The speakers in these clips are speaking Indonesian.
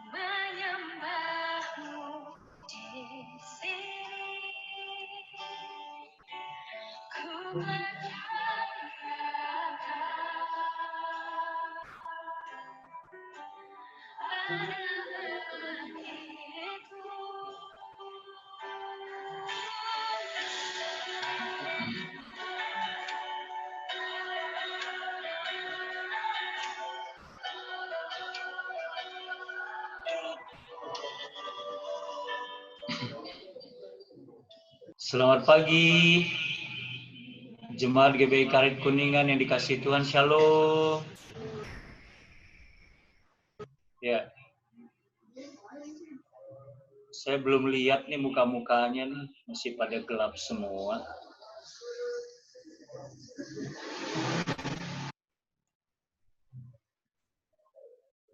menyembahmu di sini. Ku berharap pada benih-Ku. Selamat pagi, Jemaat GBI Karet Kuningan yang dikasihi Tuhan, Shalom. Ya, saya belum lihat nih muka-mukanya nih, masih pada gelap semua.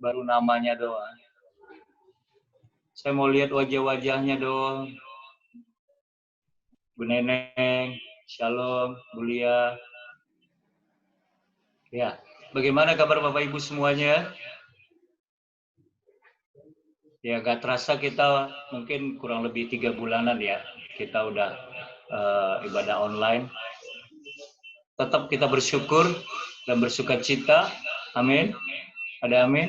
Baru namanya doang. Saya mau lihat wajah-wajahnya dong. Bu Neneng, Shalom, Bu Lia. Ya, bagaimana kabar Bapak Ibu semuanya? Ya, gak terasa kita mungkin kurang lebih 3 bulanan ya, kita udah ibadah online. Tetap kita bersyukur dan bersuka cita. Amin. Ada amin?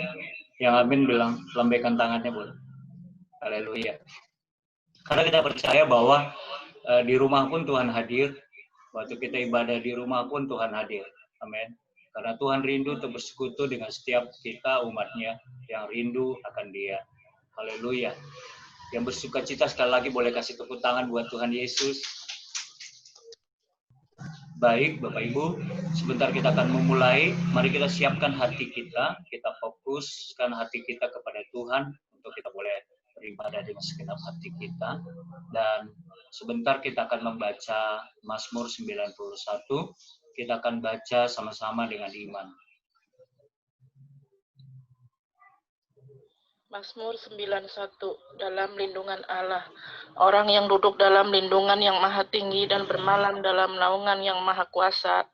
Yang amin bilang, lambaikan tangannya boleh. Haleluya. Karena kita percaya bahwa di rumah pun Tuhan hadir. Waktu kita ibadah di rumah pun Tuhan hadir. Amin. Karena Tuhan rindu untuk bersekutu dengan setiap kita umatnya yang rindu akan Dia. Haleluya. Yang bersuka cita sekali lagi boleh kasih tepuk tangan buat Tuhan Yesus. Baik, Bapak Ibu, sebentar kita akan memulai. Mari kita siapkan hati kita fokuskan hati kita kepada Tuhan untuk kita boleh beribadah dengan segenap hati kita. Dan sebentar kita akan membaca Mazmur 91. Kita akan baca sama-sama dengan iman. Mazmur 91, dalam lindungan Allah. Orang yang duduk dalam lindungan yang maha tinggi dan bermalam dalam naungan yang maha kuasa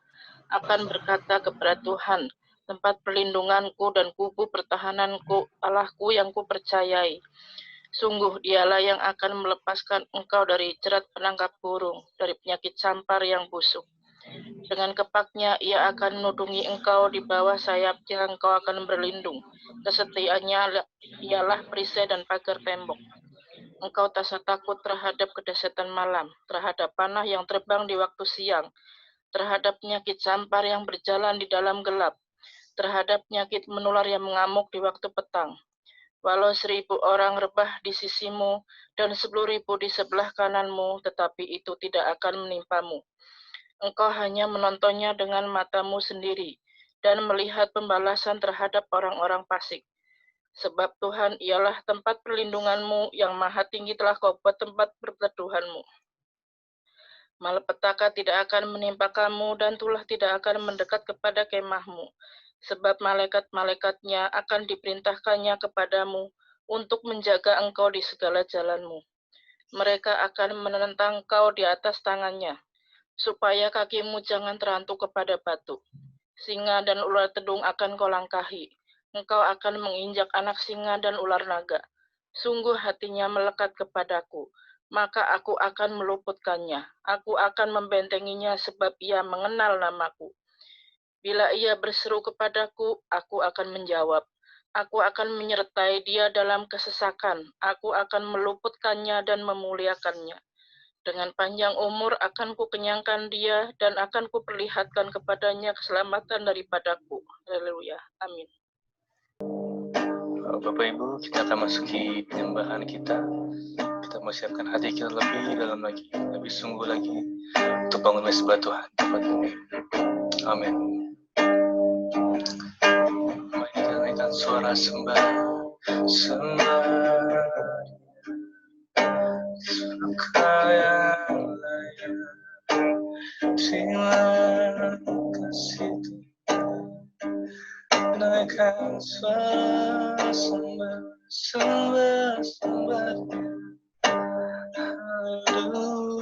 akan berkata kepada Tuhan, tempat perlindunganku dan kubu pertahananku, Allahku yang kupercayai. Sungguh Dialah yang akan melepaskan engkau dari jerat penangkap burung, dari penyakit campar yang busuk. Dengan kepaknya Ia akan menudungi engkau, di bawah sayapnya engkau akan berlindung. Kesetiaannya ialah perisai dan pagar tembok. Engkau tak usah takut terhadap kedahsyatan malam, terhadap panah yang terbang di waktu siang, terhadap penyakit campar yang berjalan di dalam gelap, terhadap penyakit menular yang mengamuk di waktu petang. Walau 1000 orang rebah di sisimu dan 10.000 di sebelah kananmu, tetapi itu tidak akan menimpamu. Engkau hanya menontonnya dengan matamu sendiri dan melihat pembalasan terhadap orang-orang fasik. Sebab Tuhan ialah tempat perlindunganmu, yang maha tinggi telah kau buat tempat berteduhanmu. Malapetaka tidak akan menimpa kamu dan tulah tidak akan mendekat kepada kemahmu. Sebab malaikat-malaikatnya akan diperintahkannya kepadamu untuk menjaga engkau di segala jalanmu. Mereka akan menentang kau di atas tangannya, supaya kakimu jangan terantuk kepada batu. Singa dan ular tedung akan kau langkahi. Engkau akan menginjak anak singa dan ular naga. Sungguh hatinya melekat kepadaku, maka aku akan meluputkannya. Aku akan membentenginya sebab ia mengenal namaku. Bila ia berseru kepadaku, aku akan menjawab. Aku akan menyertai dia dalam kesesakan. Aku akan meluputkannya dan memuliakannya. Dengan panjang umur akan kukenyangkan dia dan akan kuperlihatkan kepadanya keselamatan daripadaku. Haleluya. Amin. Bapak Ibu, kita akan masuki penyembahan kita. Kita mau siapkan hati kita lebih dalam lagi, lebih sungguh lagi untuk bangun mesbah Tuhan tempat ini. Amin. Mari kita naikkan suara sembah, sembah. Suka yang layak, terima kasih Tuhan. Naikkan suara sembah, sembah, sembah. Haleluya.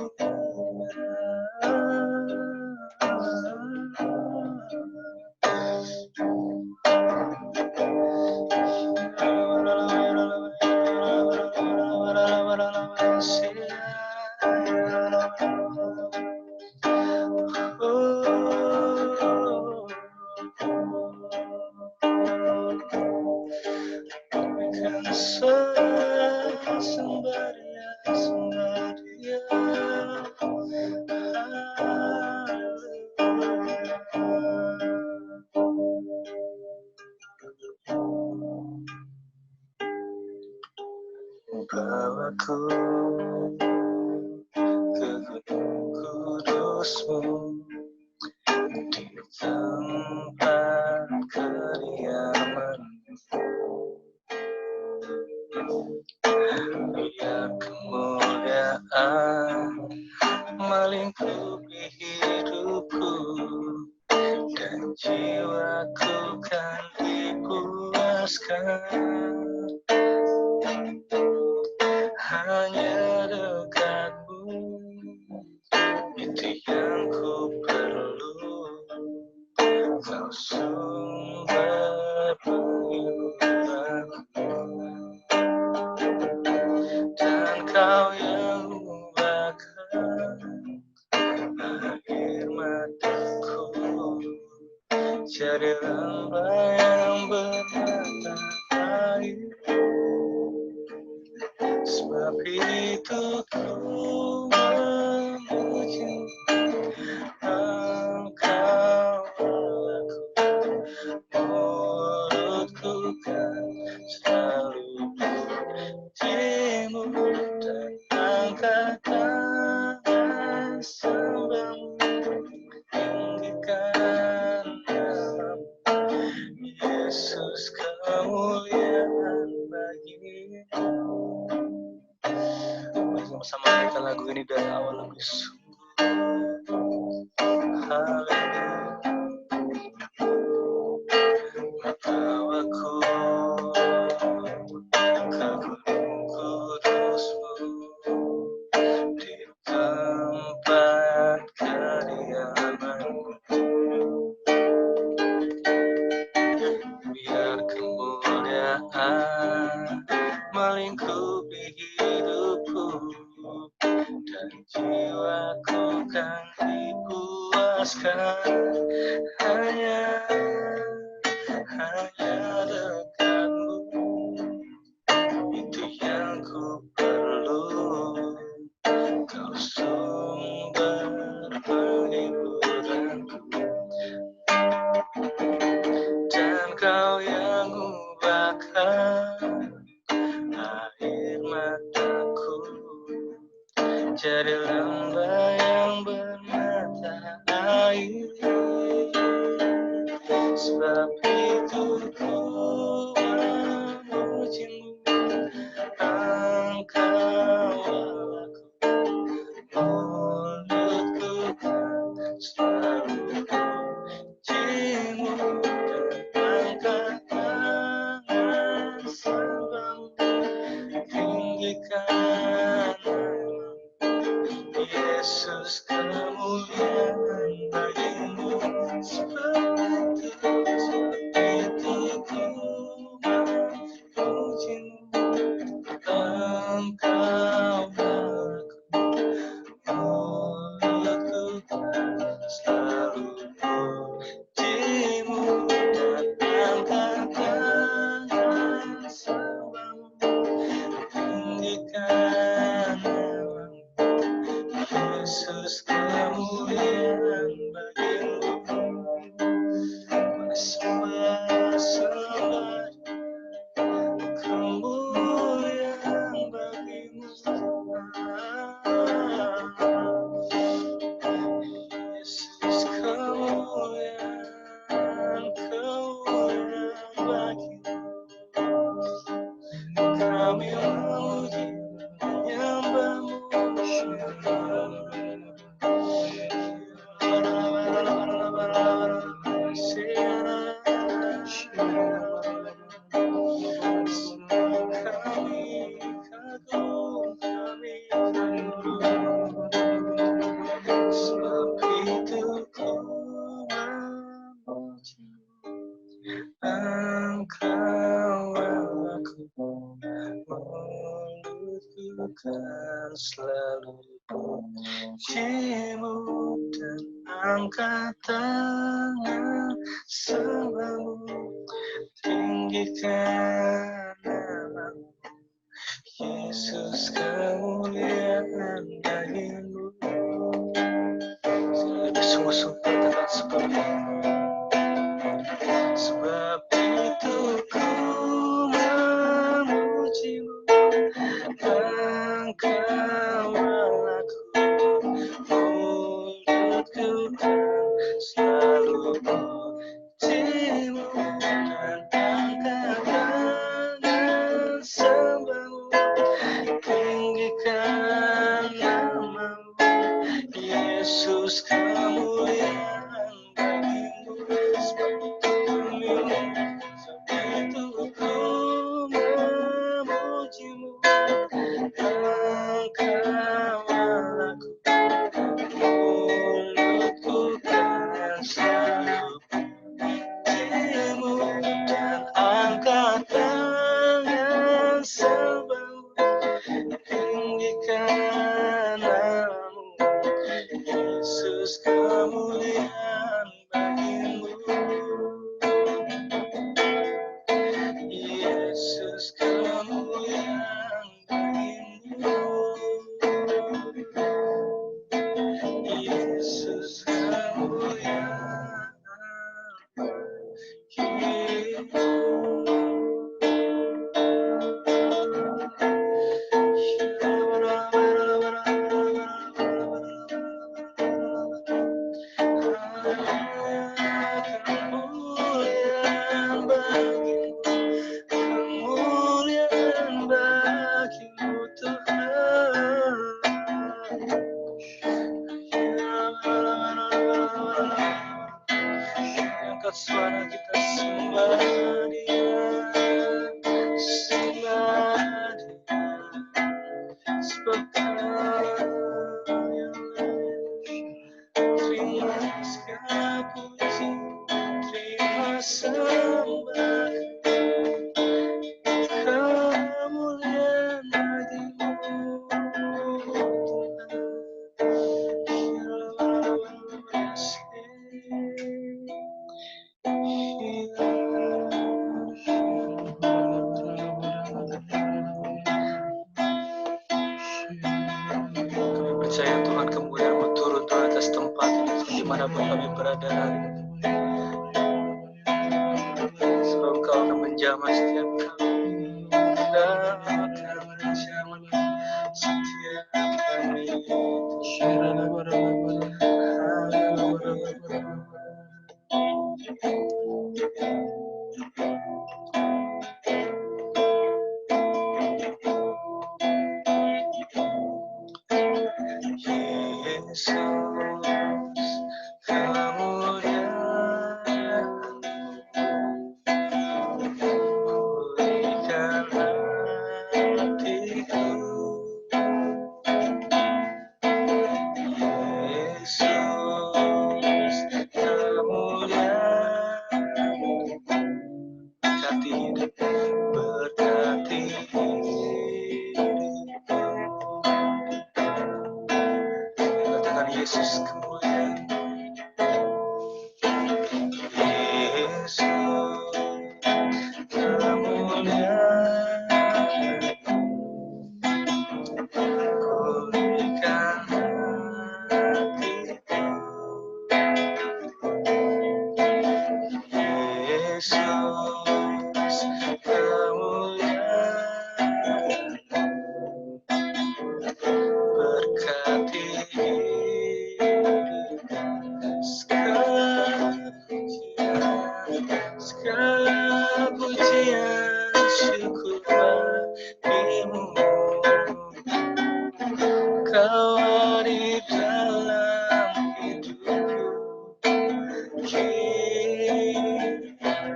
bawaku ke gunung kudusmu, di tempat kediamanmu. Biar kemuliaan melingkupi hidupku, dan jiwaku kan dipuaskan. Hanya dekatmu, itu yang ku perlu. Kau sumber penghiburanku, dan kau yang ubahkan air mataku jadi lembah yang bermata air. Sebab itu ku memuji Engkau Allahku, mulutku kan selalu pujimu, dan angkat tangan sembahmu, tinggikan namamu. Yesus, kemuliaan bagimu. Sama-sama kita lagu ini dari awal lebih sungguh. Haleluya. Bawaku ke gunung kudusmu, di tempat kediamanmu. Biar kemuliaan melingkupi hidupku, dan jiwaku kan dipuaskan. Hanya dekatmu, itu yang ku perlu. Kau sumber penghiburanku, dan kau yang ubahkan air mataku jadi lembah yang bermata air. Sebab itu ku memujimu, Engkau Allahku, mulutku kan selalu pujimu, dan angkat tangan sembahmu, tinggikan namamu. Yesus, kemuliaan bagimu. Sebab itu ku memujimu, Engkau Allahku, mulutku kan selalu pujimu, dan angkat tangan sembahmu, tinggikan namamu. Yesus, kemuliaan bagimu. Sembah kemuliaan bagimu. Yesus, kemuliaan bagimu. Kami memuji menyembahmu. Sebab itu ku memuji Engkau Allahku, mulutku kan selalu pujimu, dan angkat tangan sembahmu, tinggikan namamu. Yesus, kemuliaan bagimu. Lebih sungguh-sungguh katakan seperti ini. Sebab itu ku memujimu, selalu pujimu dan angkat tangan sembahmu, tinggikan namamu, Yesus, kemuliaan bagimu. Sebab itu ku memujimu, engkaulah aku, mulutku kan selalu pujimu dan angkat tangan sembahmu, tinggikan namamu, Yesus, kemuliaan bagimu. Yesus, kemuliaan bagimu. Yesus, kemuliaan bagimu. Kemuliaan bagimu, kemuliaan bagimu Tuhan. Angkat suara kita sembah Dia, sembah Dia, sebab Kau yang layak. Terima segala puji, terima sembah, kemuliaan bagimu Kami percaya Tuhan, kemuliaan-Mu turun di atas tempat ini dimanapun kami berada. Sebab Kau akan menjamah setiap kami, Kau akan menjamah setiap kami. Yesus, kemuliaan, pulihkan hatiku. Yesus, kemuliaan, berkati hidup, berkati hidupku. Katakan Yesus, kemuliaan. Yesus, kemuliaan, pulihkan hatiku. Yesus, kemuliaan, berkati hidup, segala pujian, syukur bagimu. Kau di dalam hidupku, kini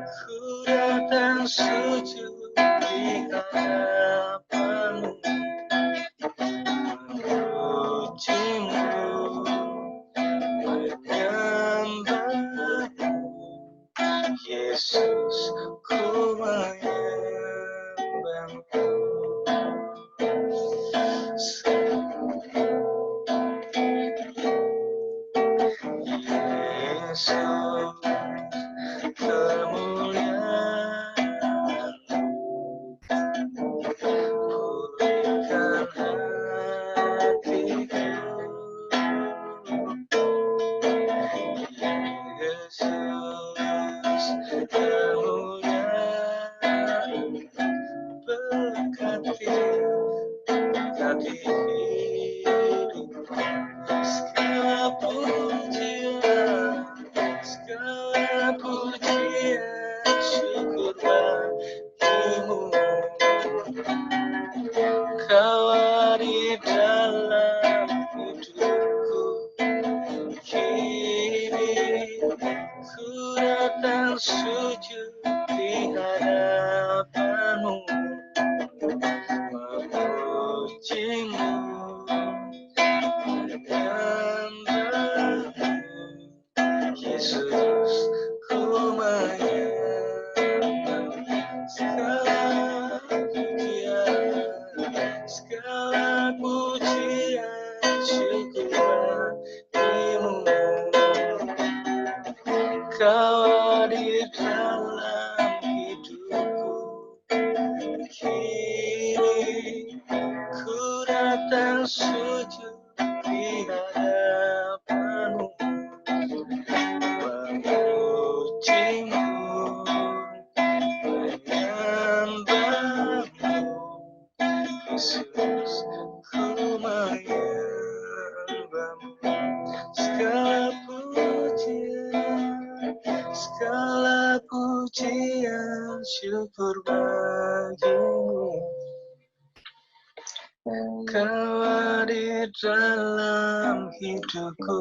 ku datang sujud di hadapanmu, memujimu, menyembahmu. Yesus, ku menyembahmu. Yesus, kemuliaan, pulihkan hatiku. Yesus, kemuliaan, berkati hidup, segala pujian, dan sujud di hadapanmu, memujimu, menyembahmu. Yesus, ku menyembah. Segala pujian, segala pujian, syukur bagimu. Kau di dalam hidupku, kini ku datang sujud di hadapanmu, memujimu, menyembahmu. Yesus, ku menyembahmu. Segala pujian, syukur bagimu. Kau di dalam hidupku,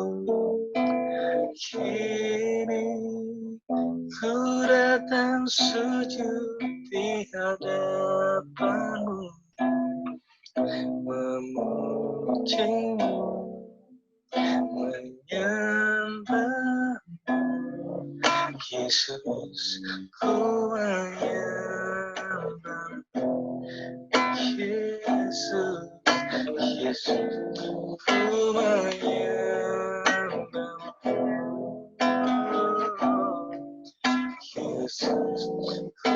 kini ku datang sujud di hadapanmu, memujimu, menyembahmu. Yesus, ku menyembahmu. Yesus, Yesus, ku menyembahmu. Yesus, ku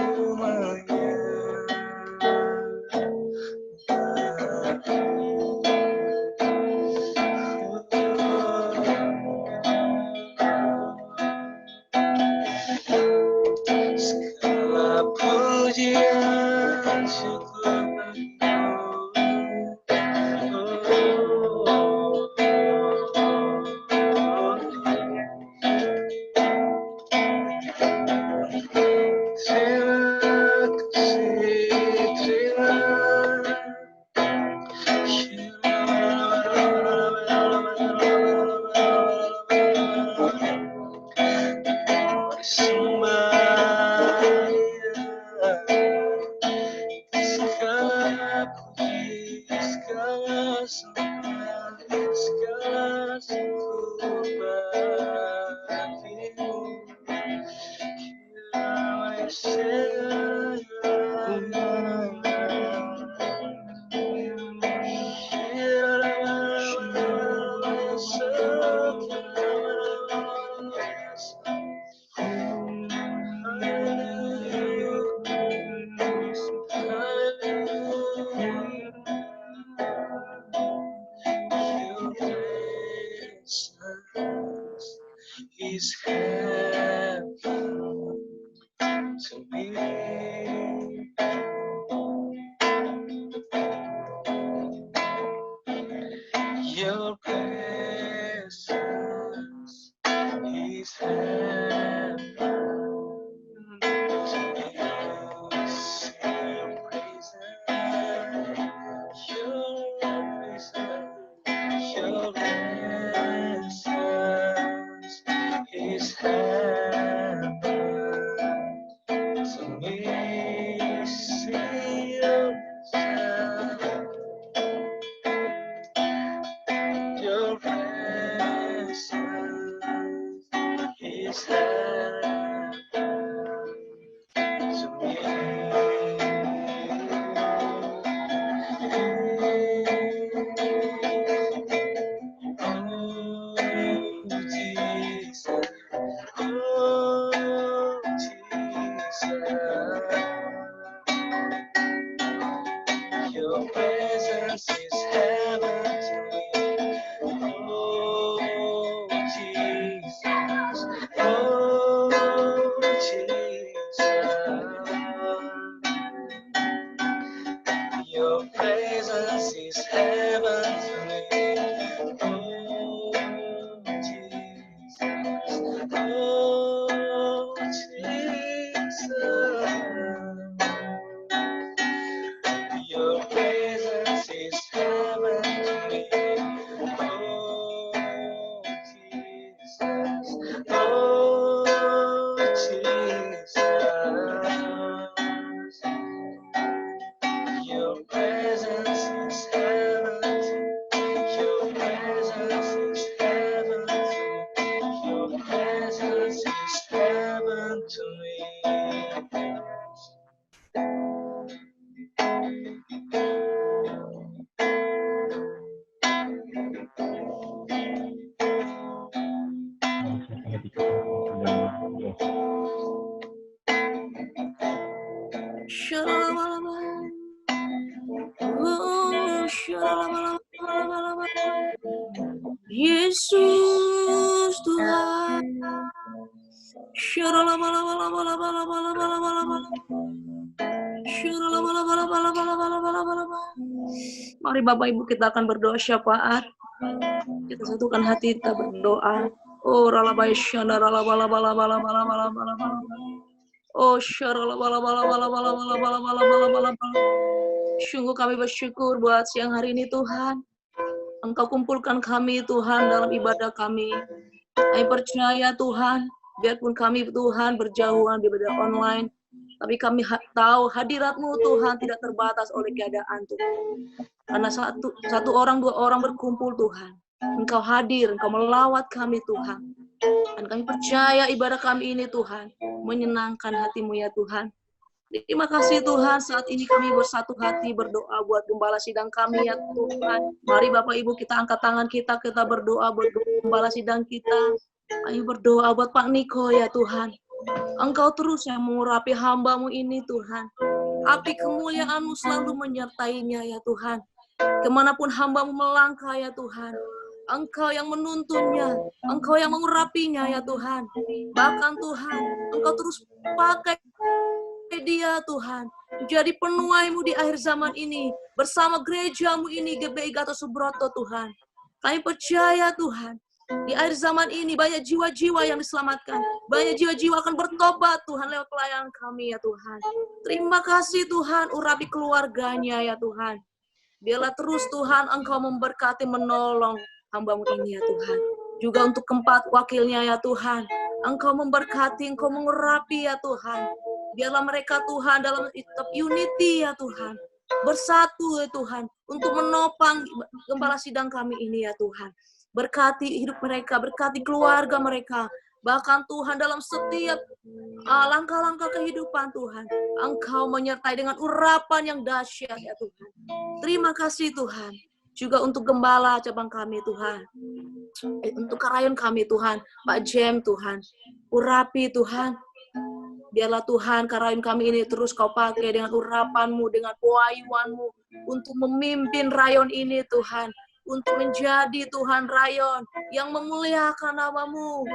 segala pujian, syukur is heaven to me. Your presence is heaven to me. Sing your praises, your presence, your presence is heaven to me. See your presence is heaven to me. Your presence is heaven to me. Oh, Jesus. Oh, Yesus Tuhan. Mari Bapak Ibu kita akan berdoa syafaat. Kita satukan hati kita berdoa. Oh ralabai syana ralabala bala bala bala bala bala bala. Oh syarala bala bala bala bala bala bala bala bala bala bala. Sungguh kami bersyukur buat siang hari ini Tuhan. Engkau kumpulkan kami Tuhan dalam ibadah kami. Kami percaya Tuhan, biarpun kami Tuhan berjauhan di ibadah online, tapi kami tahu hadirat-Mu Tuhan tidak terbatas oleh keadaan Tuhan. Karena satu orang, dua orang berkumpul Tuhan. Engkau hadir, Engkau melawat kami Tuhan. Dan kami percaya ibadah kami ini Tuhan, menyenangkan hati-Mu ya Tuhan. Terima kasih Tuhan, saat ini kami bersatu hati berdoa buat gembala sidang kami ya Tuhan. Mari Bapak Ibu kita angkat tangan kita berdoa buat gembala sidang kita. Kami berdoa buat Pak Niko ya Tuhan. Engkau terus yang mengurapi hamba-Mu ini Tuhan. Api kemuliaan-Mu selalu menyertainya ya Tuhan. Kemanapun hamba-Mu melangkah ya Tuhan. Engkau yang menuntunnya, Engkau yang mengurapinya ya Tuhan. Bahkan Tuhan, Engkau terus pakai dia Tuhan, menjadi penuai-Mu di akhir zaman ini, bersama gereja-Mu ini, GBI Gatot Subroto Tuhan. Kami percaya Tuhan, di akhir zaman ini banyak jiwa-jiwa yang diselamatkan, banyak jiwa-jiwa akan bertobat Tuhan lewat pelayanan kami ya Tuhan. Terima kasih Tuhan, urapi keluarganya ya Tuhan. Biarlah terus Tuhan Engkau memberkati, menolong hamba-Mu ini ya Tuhan. Juga untuk keempat wakilnya ya Tuhan, Engkau memberkati, Engkau mengurapi ya Tuhan. Biarlah mereka Tuhan dalam unity ya Tuhan. Bersatu ya Tuhan. Untuk menopang gembala sidang kami ini ya Tuhan. Berkati hidup mereka, berkati keluarga mereka. Bahkan Tuhan dalam setiap langkah-langkah kehidupan Tuhan. Engkau menyertai dengan urapan yang dahsyat ya Tuhan. Terima kasih Tuhan. Juga untuk gembala cabang kami Tuhan. Untuk karayon kami Tuhan. Pak Jem Tuhan. Urapi Tuhan. Biarlah Tuhan karayon kami ini terus Kau pakai dengan urapan-Mu, dengan pewahyuan-Mu. Untuk memimpin rayon ini Tuhan. Untuk menjadi Tuhan rayon yang memuliakan nama-Mu.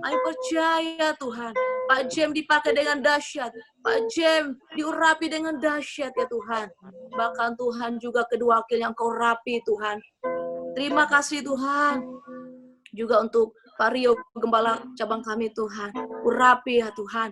Kami percaya Tuhan. Pak Jem dipakai dengan dahsyat. Pak Jem diurapi dengan dahsyat ya Tuhan. Bahkan Tuhan juga kedua wakil yang Kau rapi Tuhan. Terima kasih Tuhan. Juga untuk Pak Rio, gembala cabang kami Tuhan. Urapi ya Tuhan.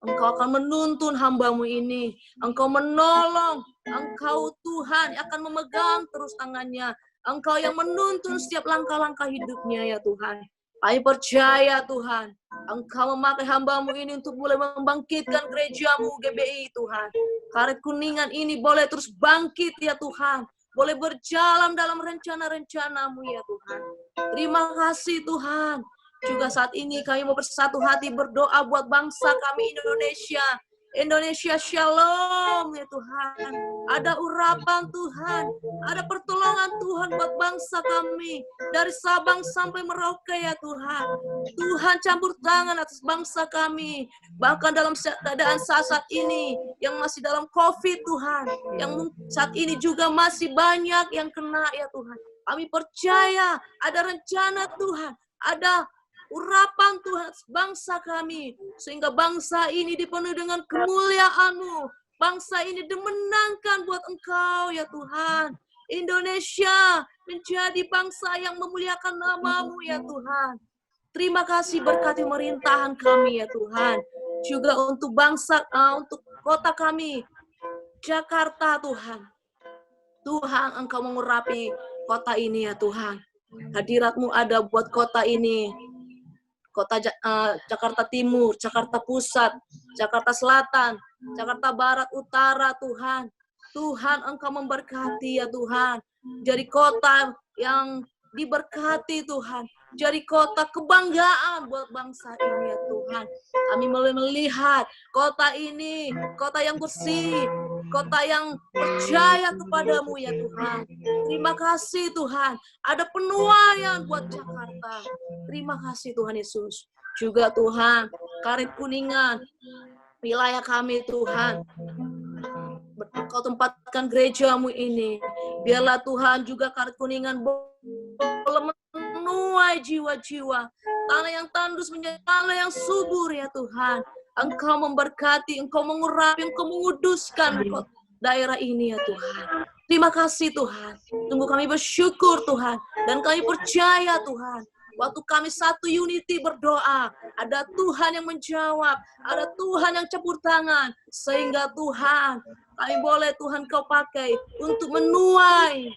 Engkau akan menuntun hamba-Mu ini. Engkau menolong. Engkau Tuhan yang akan memegang terus tangannya. Engkau yang menuntun setiap langkah-langkah hidupnya ya Tuhan. Kami percaya Tuhan. Engkau memakai hamba-Mu ini untuk boleh membangkitkan gereja-Mu GBI Tuhan. Karet Kuningan ini boleh terus bangkit ya Tuhan. Boleh berjalan dalam rencana-rencana-Mu ya Tuhan. Terima kasih Tuhan. Juga saat ini kami mau bersatu hati berdoa buat bangsa kami Indonesia. Indonesia shalom ya Tuhan. Ada urapan Tuhan. Ada pertolongan Tuhan buat bangsa kami. Dari Sabang sampai Merauke ya Tuhan. Tuhan campur tangan atas bangsa kami. Bahkan dalam keadaan saat ini. Yang masih dalam COVID Tuhan. Yang saat ini juga masih banyak yang kena ya Tuhan. Kami percaya ada rencana Tuhan. Ada urapan Tuhan bangsa kami. Sehingga bangsa ini dipenuhi dengan kemuliaan-Mu. Bangsa ini dimenangkan buat Engkau ya Tuhan. Indonesia menjadi bangsa yang memuliakan nama-Mu ya Tuhan. Terima kasih berkati pemerintahan kami ya Tuhan. Juga untuk bangsa, untuk kota kami. Jakarta Tuhan. Tuhan Engkau mengurapi kota ini ya Tuhan. Hadirat-Mu ada buat kota ini. Kota Jakarta Timur, Jakarta Pusat, Jakarta Selatan, Jakarta Barat, Utara, Tuhan. Tuhan Engkau memberkati ya Tuhan. Jadi kota yang diberkati Tuhan. Jadi kota kebanggaan buat bangsa ini ya Tuhan. Kami melihat kota ini, kota yang bersih, kota yang percaya kepadamu ya Tuhan. Terima kasih Tuhan. Ada penuaian buat Jakarta. Terima kasih Tuhan Yesus. Juga Tuhan, Karet Kuningan, wilayah kami Tuhan. Kau tempatkan gerejamu ini. Biarlah Tuhan juga Karet Kuningan boleh menuai jiwa-jiwa. Tanah yang tandus menjadi tanah yang subur ya Tuhan. Engkau memberkati, Engkau mengurapi, Engkau menguduskan daerah ini ya Tuhan. Terima kasih Tuhan. Tunggu kami bersyukur Tuhan. Dan kami percaya Tuhan. Waktu kami satu unity berdoa, ada Tuhan yang menjawab, ada Tuhan yang campur tangan, sehingga Tuhan, kami boleh Tuhan Kau pakai untuk menuai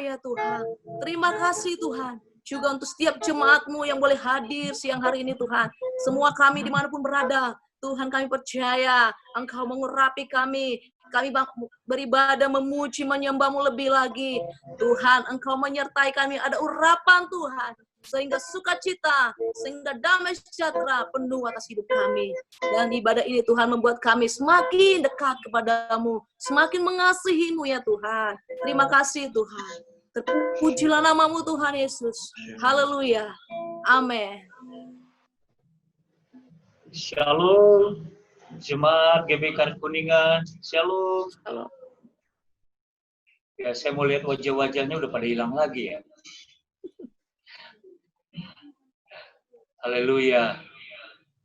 ya Tuhan. Terima kasih Tuhan. Juga untuk setiap jemaat-Mu yang boleh hadir siang hari ini Tuhan. Semua kami dimanapun berada, Tuhan kami percaya Engkau mengurapi kami. Kami beribadah, memuji, menyembah-Mu lebih lagi. Tuhan, Engkau menyertai kami, ada urapan Tuhan. Sehingga sukacita, sehingga damai sejahtera penuh atas hidup kami. Dan ibadah ini Tuhan membuat kami semakin dekat kepada-Mu. Semakin mengasihi-Mu ya Tuhan. Terima kasih Tuhan. Terpujilah nama-Mu Tuhan Yesus. Haleluya. Amin. Shalom. Jemaat GBI Karet Kuningan, shalom. Halo. Ya, saya mau lihat wajah-wajahnya udah pada hilang lagi ya. Haleluya.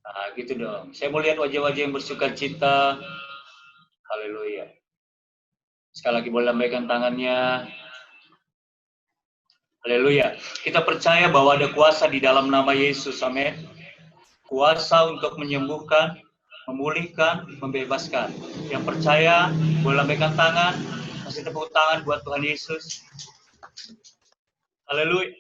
Nah, gitu dong. Saya mau lihat wajah-wajah yang bersuka cita. Haleluya. Sekali lagi boleh lambaikan tangannya. Haleluya. Kita percaya bahwa ada kuasa di dalam nama Yesus. Amin. Kuasa untuk menyembuhkan, memulihkan, membebaskan. Yang percaya, boleh lambaikan tangan, kasih tepuk tangan buat Tuhan Yesus. Haleluya.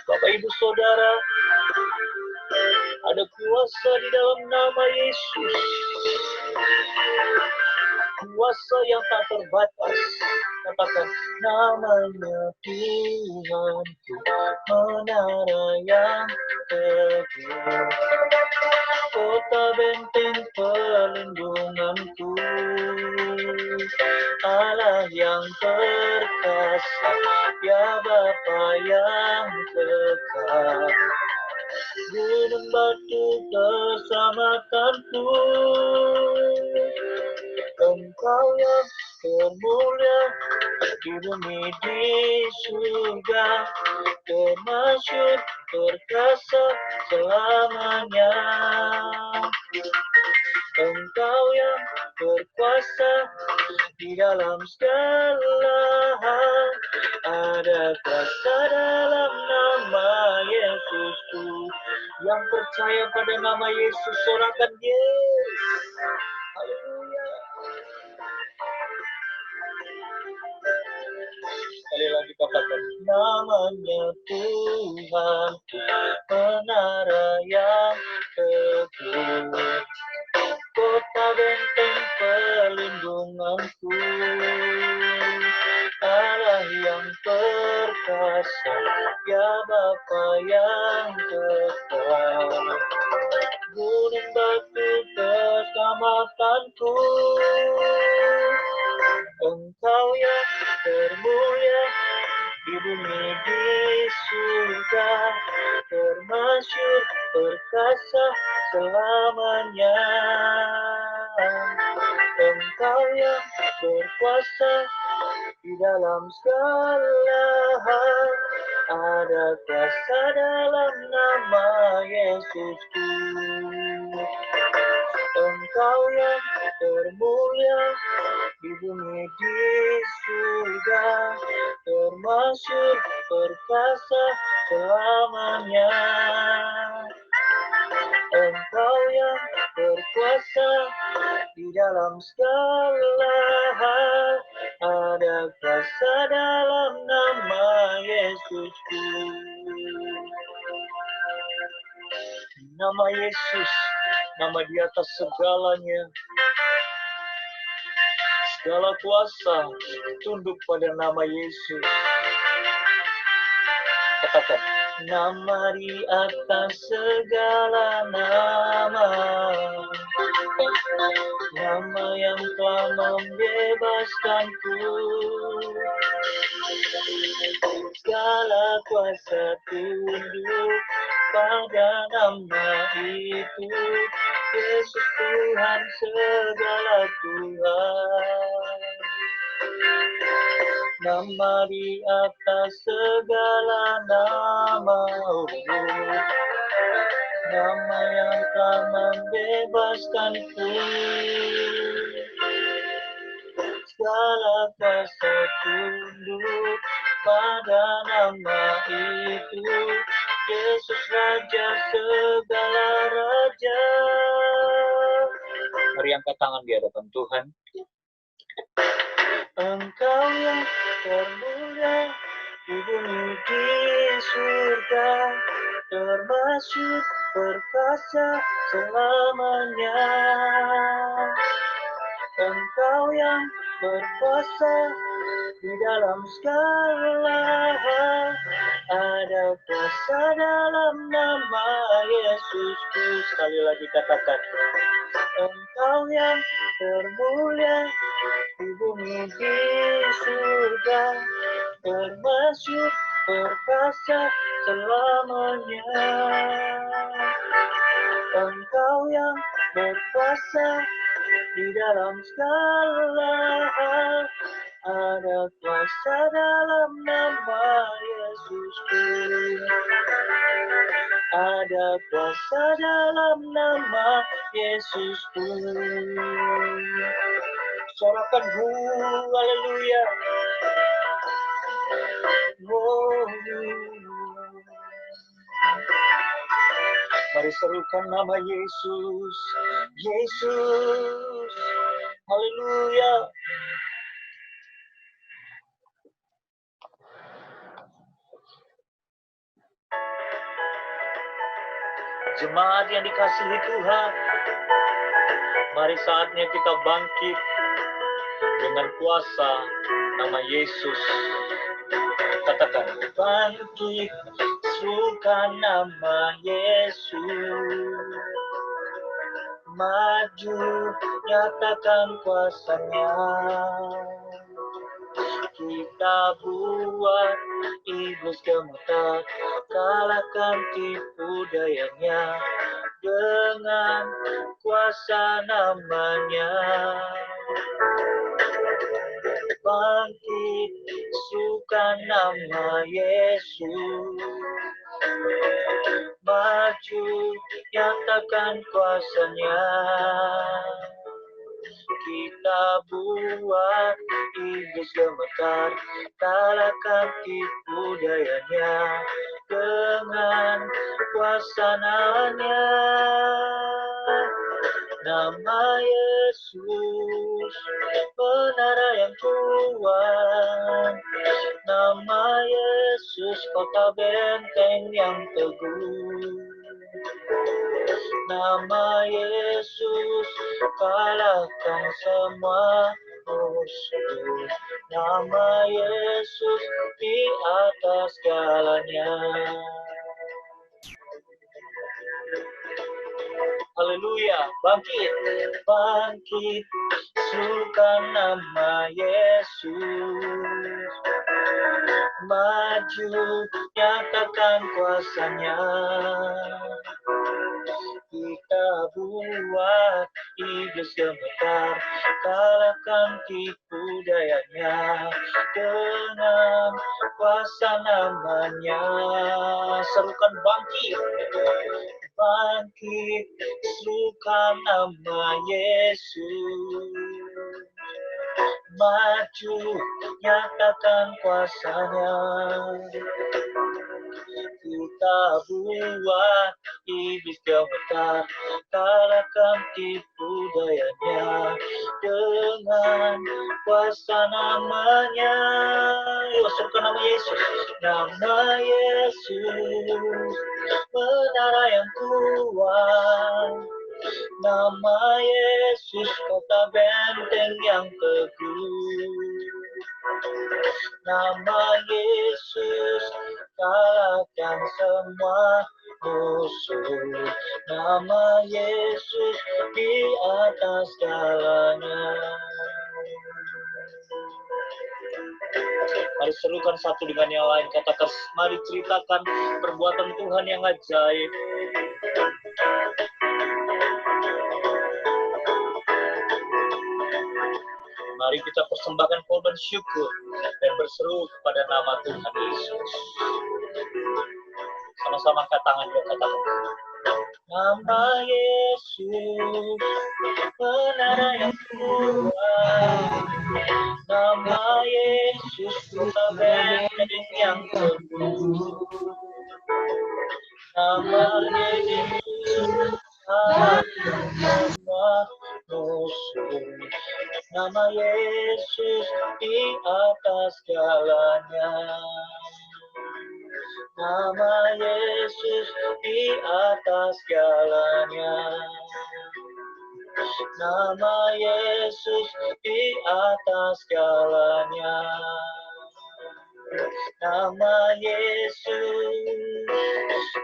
Bapak Ibu Saudara, ada kuasa di dalam nama Yesus. Kuasa yang tak terbatas. Katakan namanya Tuhanku, menara yang teguh, kota benteng perlindunganku, Allah yang perkasa, ya Bapa yang kekal. Gunung batu keselamatanku, Engkau yang termulia di bumi di surga, termasyhur perkasa selamanya. Engkau yang berkuasa di dalam segala hal, ada kuasa dalam nama Yesusku. Yang percaya pada nama Yesus, sorakan Yesus. Haleluya. Sekali lagi katakan namanya Tuhan, menara yang teguh, kota benteng perlindunganku, Allah yang perkasa, ya Bapa yang kekal. Gunung batu keselamatanku, Engkau yang termulia di bumi di surga, termasyhur perkasa selamanya. Engkau yang berkuasa di dalam segala hal, ada kuasa dalam nama Yesusku. Engkau yang termulia di bumi di surga, termasyhur perkasa selamanya. Engkau yang berkuasa di dalam segala hal, ada kuasa dalam nama Yesusku. Nama Yesus, nama di atas segalanya. Segala kuasa tunduk pada nama Yesus. Katakan, nama di atas segala nama, nama yang telah membebaskanku. Segala kuasa tunduk pada nama itu, Yesus Tuhan segala Tuhan. Nama di atas segala nama, nama yang telah membebaskanku. Segala kuasa tunduk pada nama itu, Yesus Raja segala raja. Mari angkat tangan di hadapan Tuhan. Engkau yang termulia di bumi di surga, termasuk perkasa selamanya. Engkau yang berkuasa di dalam segala hal, ada kuasa dalam nama Yesusku. Sekali lagi katakan, Engkau yang termulia di bumi di surga, termasuk perkasa selamanya. Engkau yang berkuasa di dalam segala hal, ada kuasa dalam nama Yesusku. Ada kuasa dalam nama Yesusku. Sorakan haleluya. Mari serukan nama Yesus. Yesus. Haleluya. Jemaat yang dikasihi Tuhan, mari saatnya kita bangkit dengan kuasa nama Yesus. Katakan, bangkit, serukan nama Yesus. Maju, nyatakan kuasanya. Kita buat iblis gemetar, kalahkan tipu dayanya dengan kuasa namanya. Bangkit, suka nama Yesus. Maju, nyatakan kuasanya. Kita buat iblis gemetar, kalahkan tipu dayanya dengan kuasa namanya. Nama Yesus, menara yang kuat. Nama Yesus, kota benteng yang teguh. Nama Yesus, kalahkan semua musuh. Nama Yesus di atas segalanya. Haleluya, bangkit, bangkit, serukan nama Yesus. Maju, nyatakan kuasanya. Kita buat iblis gemetar, kalahkan tipu dayanya dengan kuasa namanya. Serukan bangkit, bangkit, serukan nama Yesus. Maju, nyatakan kuasanya. Kita buat iblis gemetar, kalahkan tipu dayanya dengan kuasa namanya. Yuk, serukan nama Yesus. Nama Yesus, menara yang kuat. Nama Yesus kota benteng yang teguh. Nama Yesus kalahkan semua musuh. Nama Yesus di atas segalanya. Mari serukan satu dengan yang lain, katakan, mari ceritakan perbuatan Tuhan yang ajaib. Mari kita persembahkan korban syukur dan berseru kepada nama Tuhan Yesus. Sama-sama angkat tangan dan katakan, nama Yesus menara yang kuat. Nama Yesus kota benteng yang teguh. Nama Yesus semua musuh. Nama Yesus di atas segalanya. Nama Yesus di atas segalanya. Nama Yesus di atas segalanya. Nama Yesus,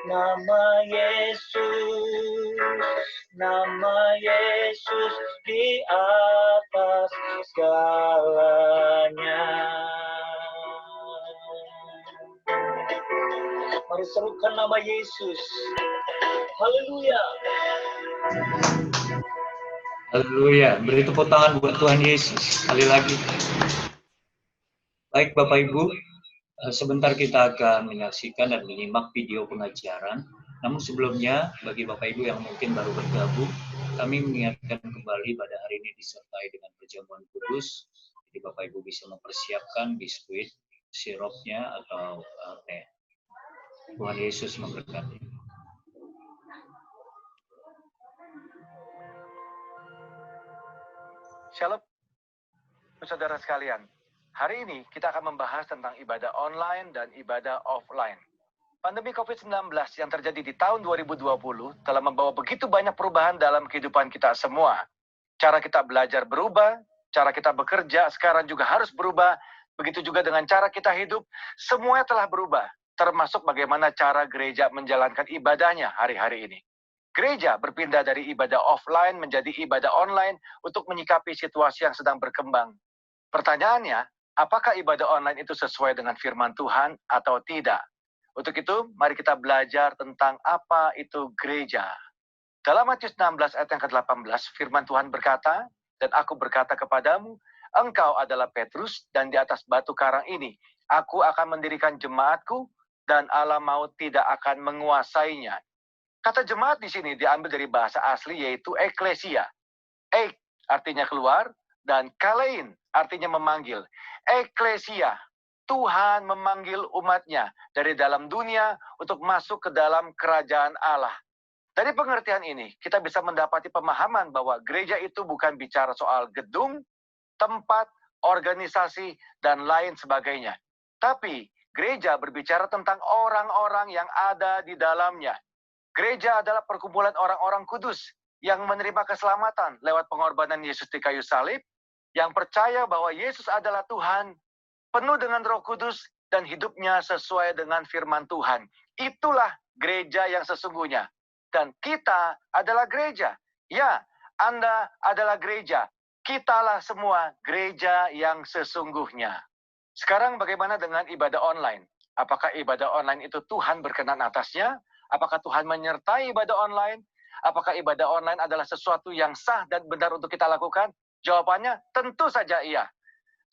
nama Yesus, nama Yesus di atas segalanya. Mari serukan nama Yesus. Haleluya. Haleluya. Beri tepuk tangan buat Tuhan Yesus. Sekali lagi. Baik Bapak Ibu, sebentar kita akan menyaksikan dan menyimak video pengajaran. Namun sebelumnya, bagi Bapak Ibu yang mungkin baru bergabung, kami mengingatkan kembali pada hari ini disertai dengan perjamuan kudus. Jadi Bapak Ibu bisa mempersiapkan biskuit, sirupnya, atau teh. Tuhan Yesus memberkati. Shalom, saudara sekalian. Hari ini kita akan membahas tentang ibadah online dan ibadah offline. Pandemi COVID-19 yang terjadi di tahun 2020 telah membawa begitu banyak perubahan dalam kehidupan kita semua. Cara kita belajar berubah, cara kita bekerja sekarang juga harus berubah, begitu juga dengan cara kita hidup, semuanya telah berubah, termasuk bagaimana cara gereja menjalankan ibadahnya hari-hari ini. Gereja berpindah dari ibadah offline menjadi ibadah online untuk menyikapi situasi yang sedang berkembang. Pertanyaannya, apakah ibadah online itu sesuai dengan firman Tuhan atau tidak? Untuk itu, mari kita belajar tentang apa itu gereja. Dalam Matius 16 ayat yang ke-18, firman Tuhan berkata, dan aku berkata kepadamu, engkau adalah Petrus, dan di atas batu karang ini, aku akan mendirikan jemaatku, dan alam maut tidak akan menguasainya. Kata jemaat di sini diambil dari bahasa asli yaitu eklesia. Ek artinya keluar dan kalein artinya memanggil. Eklesia, Tuhan memanggil umatnya dari dalam dunia untuk masuk ke dalam kerajaan Allah. Dari pengertian ini, kita bisa mendapati pemahaman bahwa gereja itu bukan bicara soal gedung, tempat, organisasi, dan lain sebagainya. Tapi gereja berbicara tentang orang-orang yang ada di dalamnya. Gereja adalah perkumpulan orang-orang kudus yang menerima keselamatan lewat pengorbanan Yesus di kayu salib, yang percaya bahwa Yesus adalah Tuhan, penuh dengan Roh Kudus, dan hidupnya sesuai dengan firman Tuhan. Itulah gereja yang sesungguhnya. Dan kita adalah gereja. Ya, Anda adalah gereja. Kitalah semua gereja yang sesungguhnya. Sekarang bagaimana dengan ibadah online? Apakah ibadah online itu Tuhan berkenan atasnya? Apakah Tuhan menyertai ibadah online? Apakah ibadah online adalah sesuatu yang sah dan benar untuk kita lakukan? Jawabannya tentu saja iya.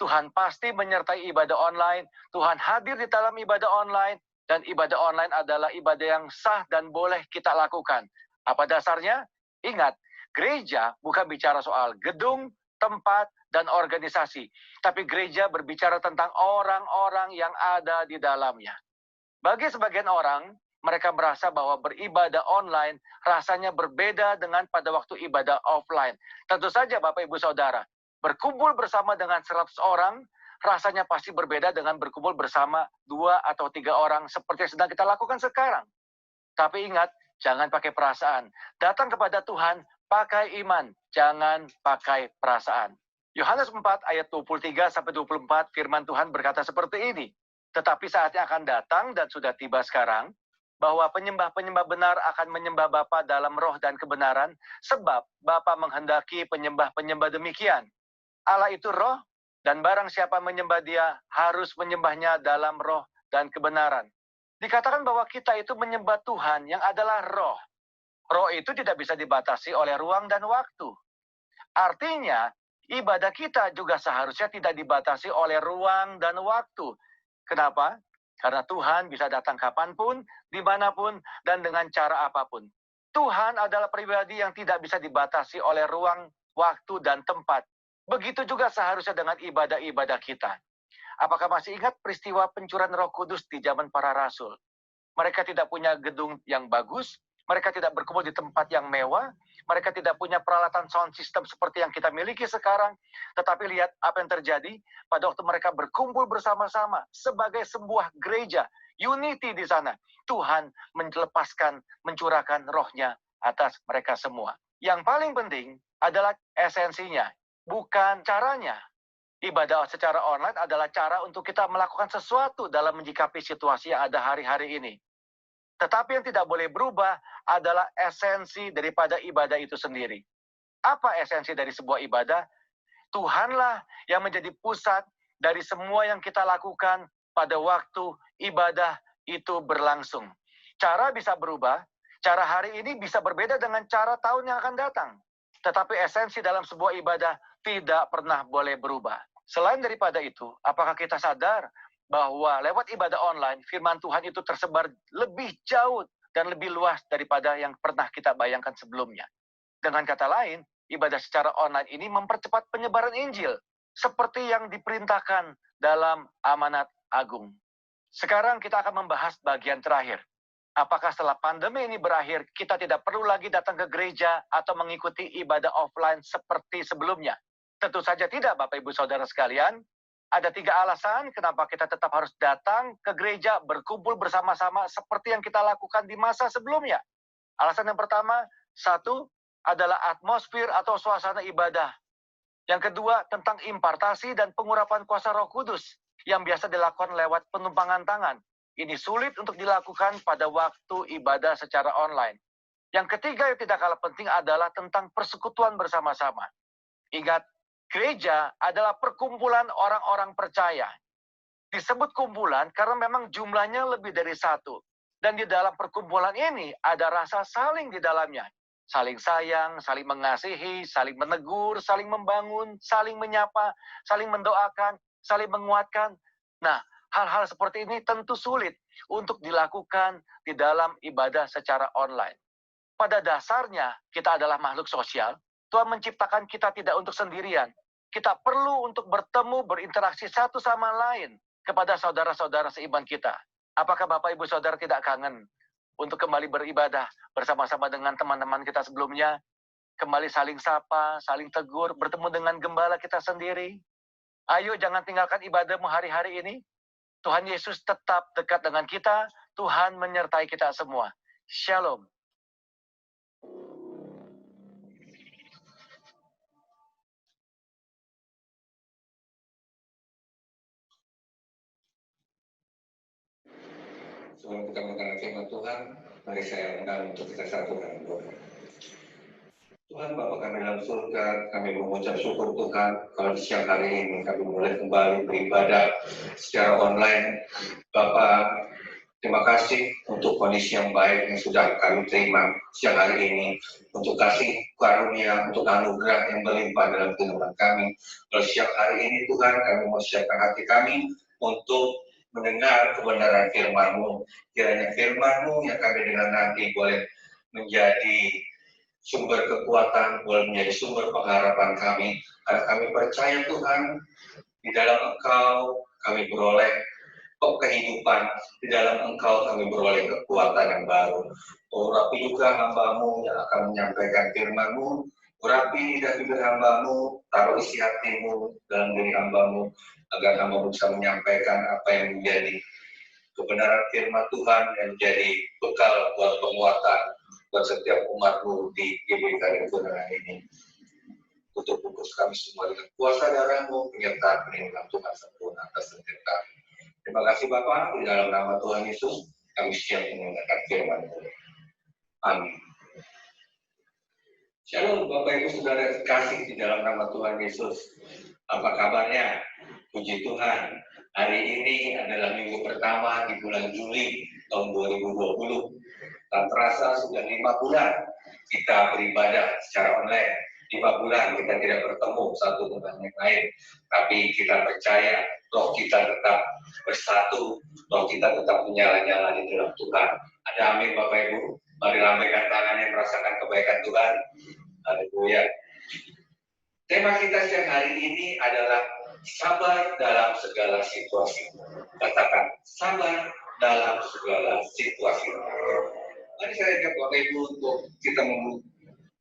Tuhan pasti menyertai ibadah online. Tuhan hadir di dalam ibadah online. Dan ibadah online adalah ibadah yang sah dan boleh kita lakukan. Apa dasarnya? Ingat, gereja bukan bicara soal gedung, tempat, dan organisasi. Tapi gereja berbicara tentang orang-orang yang ada di dalamnya. Bagi sebagian orang, mereka merasa bahwa beribadah online rasanya berbeda dengan pada waktu ibadah offline. Tentu saja Bapak Ibu Saudara, berkumpul bersama dengan 100 orang, rasanya pasti berbeda dengan berkumpul bersama 2 atau 3 orang seperti yang sedang kita lakukan sekarang. Tapi ingat, jangan pakai perasaan. Datang kepada Tuhan pakai iman, jangan pakai perasaan. Yohanes 4 ayat 23-24 firman Tuhan berkata seperti ini. Tetapi saatnya akan datang dan sudah tiba sekarang, bahwa penyembah-penyembah benar akan menyembah Bapa dalam roh dan kebenaran, sebab Bapa menghendaki penyembah-penyembah demikian. Allah itu roh, dan barang siapa menyembah Dia harus menyembahnya dalam roh dan kebenaran. Dikatakan bahwa kita itu menyembah Tuhan yang adalah roh. Roh itu tidak bisa dibatasi oleh ruang dan waktu. Artinya, ibadah kita juga seharusnya tidak dibatasi oleh ruang dan waktu. Kenapa? Karena Tuhan bisa datang kapanpun, dimanapun, dan dengan cara apapun. Tuhan adalah pribadi yang tidak bisa dibatasi oleh ruang, waktu, dan tempat. Begitu juga seharusnya dengan ibadah-ibadah kita. Apakah masih ingat peristiwa pencurahan Roh Kudus di zaman para rasul? Mereka tidak punya gedung yang bagus, mereka tidak berkumpul di tempat yang mewah, mereka tidak punya peralatan sound system seperti yang kita miliki sekarang. Tetapi lihat apa yang terjadi pada waktu mereka berkumpul bersama-sama sebagai sebuah gereja, unity di sana. Tuhan mencurahkan rohnya atas mereka semua. Yang paling penting adalah esensinya, bukan caranya. Ibadah secara online adalah cara untuk kita melakukan sesuatu dalam menyikapi situasi yang ada hari-hari ini. Tetapi yang tidak boleh berubah adalah esensi daripada ibadah itu sendiri. Apa esensi dari sebuah ibadah? Tuhanlah yang menjadi pusat dari semua yang kita lakukan pada waktu ibadah itu berlangsung. Cara bisa berubah, cara hari ini bisa berbeda dengan cara tahun yang akan datang. Tetapi esensi dalam sebuah ibadah tidak pernah boleh berubah. Selain daripada itu, apakah kita sadar bahwa lewat ibadah online, firman Tuhan itu tersebar lebih jauh dan lebih luas daripada yang pernah kita bayangkan sebelumnya. Dengan kata lain, ibadah secara online ini mempercepat penyebaran Injil, seperti yang diperintahkan dalam amanat agung. Sekarang kita akan membahas bagian terakhir. Apakah setelah pandemi ini berakhir, kita tidak perlu lagi datang ke gereja atau mengikuti ibadah offline seperti sebelumnya? Tentu saja tidak, Bapak Ibu Saudara sekalian. Ada 3 alasan kenapa kita tetap harus datang ke gereja, berkumpul bersama-sama seperti yang kita lakukan di masa sebelumnya. Alasan yang pertama, 1, adalah atmosfer atau suasana ibadah. Yang kedua, tentang impartasi dan pengurapan kuasa Roh Kudus yang biasa dilakukan lewat penumpangan tangan. Ini sulit untuk dilakukan pada waktu ibadah secara online. Yang ketiga yang tidak kalah penting adalah tentang persekutuan bersama-sama. Ingat, gereja adalah perkumpulan orang-orang percaya. Disebut kumpulan karena memang jumlahnya lebih dari 1. Dan di dalam perkumpulan ini ada rasa saling di dalamnya. Saling sayang, saling mengasihi, saling menegur, saling membangun, saling menyapa, saling mendoakan, saling menguatkan. Nah, hal-hal seperti ini tentu sulit untuk dilakukan di dalam ibadah secara online. Pada dasarnya, kita adalah makhluk sosial. Tuhan menciptakan kita tidak untuk sendirian. Kita perlu untuk bertemu, berinteraksi satu sama lain kepada saudara-saudara seiman kita. Apakah Bapak Ibu Saudara tidak kangen untuk kembali beribadah bersama-sama dengan teman-teman kita sebelumnya? Kembali saling sapa, saling tegur, bertemu dengan gembala kita sendiri. Ayo jangan tinggalkan ibadahmu hari-hari ini. Tuhan Yesus tetap dekat dengan kita. Tuhan menyertai kita semua. Shalom. Sebelum kita mendengar firman Tuhan, mari saya undang untuk kita satukan doa. Tuhan Bapa kami dalam surga, kami mengucap syukur Tuhan kalau di siang hari ini kami boleh kembali beribadah secara online. Bapa, terima kasih untuk kondisi yang baik yang sudah kami terima siang hari ini, untuk kasih karunia, untuk anugerah yang melimpah dalam kehidupan kami. Kalau siang hari ini Tuhan, kami mau siapkan hati kami untuk mendengar kebenaran firman-Mu. Kiranya firman-Mu yang kami dengar nanti boleh menjadi sumber kekuatan, boleh menjadi sumber pengharapan kami. Karena kami percaya Tuhan, di dalam Engkau kami beroleh kehidupan, di dalam Engkau kami beroleh kekuatan yang baru. Urapi juga hamba-Mu yang akan menyampaikan firman-Mu. Urapi lidah bibir hamba-Mu, taruh isi hati-Mu dalam diri hamba-Mu, agar hamba bisa menyampaikan apa yang menjadi kebenaran firman Tuhan yang menjadi bekal buat penguatan buat setiap umat-Mu di GBK dan Kebenaran ini. Tutup bungkus kami semua dengan kuasa darah-Mu, penyertaan peninggalan Tuhan sempurna atas setiap kami. Terima kasih Bapa, di dalam nama Tuhan Yesus, kami siap mendengarkan firman-Mu. Amin. Shalom Bapak Ibu Saudara terkasih di dalam nama Tuhan Yesus. Apa kabarnya? Puji Tuhan. Hari ini adalah minggu pertama di bulan Juli tahun 2020. Tak terasa sudah 5 bulan kita beribadah secara online. 5 bulan kita tidak bertemu satu dengan yang lain. Tapi kita percaya roh kita tetap bersatu, roh kita tetap menyala-nyala di dalam Tuhan. Ada amin Bapak Ibu? Mari lambaikan tangan yang merasakan kebaikan Tuhan. Haleluya. Tema kita siang hari ini adalah sabar dalam segala situasi. Katakan, sabar dalam segala situasi. Mari saya ajak Bapak Ibu untuk kita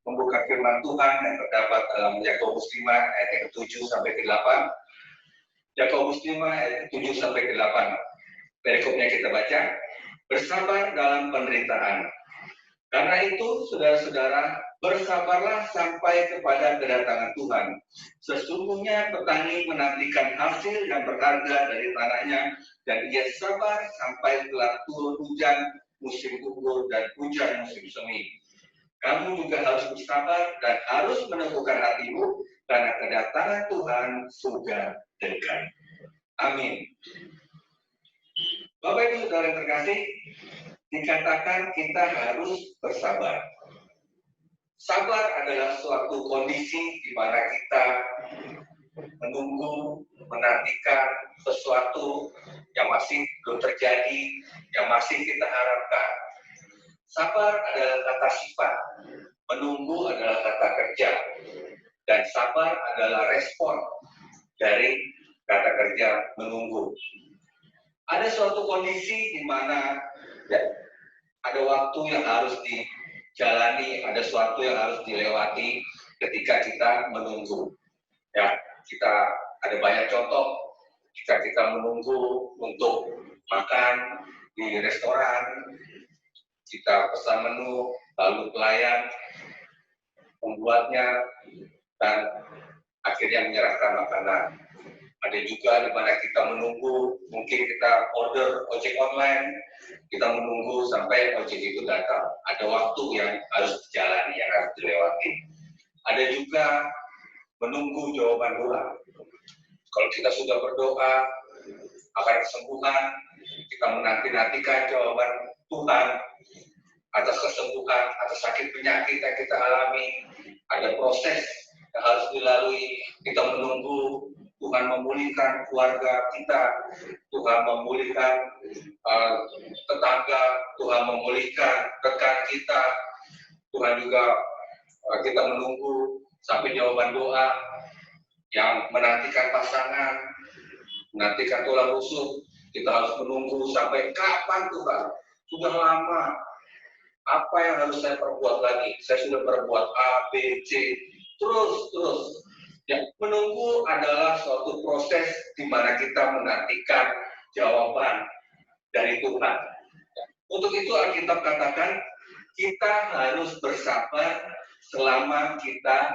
membuka firman Tuhan yang terdapat dalam Yakobus 5 ayat yang 7 sampai ke 8. Yakobus 5 ayat 7 sampai ke 8. Perikopnya kita baca. Bersabar dalam penderitaan. Karena itu, saudara-saudara, bersabarlah sampai kepada kedatangan Tuhan. Sesungguhnya petani menantikan hasil yang berharga dari tanahnya, dan ia sabar sampai telah turun hujan musim gugur dan hujan musim semi. Kamu juga harus bersabar dan harus meneguhkan hatimu, karena kedatangan Tuhan sudah dekat. Amin. Bapak Ibu Saudara yang terkasih, dikatakan kita harus bersabar. Sabar adalah suatu kondisi di mana kita menunggu, menantikan sesuatu yang masih belum terjadi, yang masih kita harapkan. Sabar adalah kata sifat, menunggu adalah kata kerja, dan sabar adalah respon dari kata kerja menunggu. Ada suatu kondisi di mana ada waktu yang harus dijalani, ada sesuatu yang harus dilewati ketika kita menunggu. Ya, kita ada banyak contoh jika kita menunggu untuk makan di restoran, kita pesan menu, lalu pelayan membuatnya dan akhirnya menyerahkan makanan. Ada juga di mana kita menunggu, mungkin kita order ojek online, kita menunggu sampai ojek itu datang. Ada waktu yang harus dijalani, yang harus dilewati. Ada juga menunggu jawaban doa. Kalau kita sudah berdoa akan kesembuhan, kita menanti-nantikan jawaban Tuhan atas kesembuhan, atas sakit penyakit yang kita alami. Ada proses yang harus dilalui, kita menunggu Tuhan memulihkan keluarga kita, Tuhan memulihkan tetangga, Tuhan memulihkan rekan kita, Tuhan juga kita menunggu sampai jawaban doa yang menantikan pasangan, menantikan tulang rusuk, kita harus menunggu sampai kapan Tuhan? Sudah lama, apa yang harus saya perbuat lagi? Saya sudah berbuat A, B, C, terus. Ya, menunggu adalah suatu proses di mana kita menantikan jawaban dari Tuhan. Untuk itu Alkitab katakan kita harus bersabar selama kita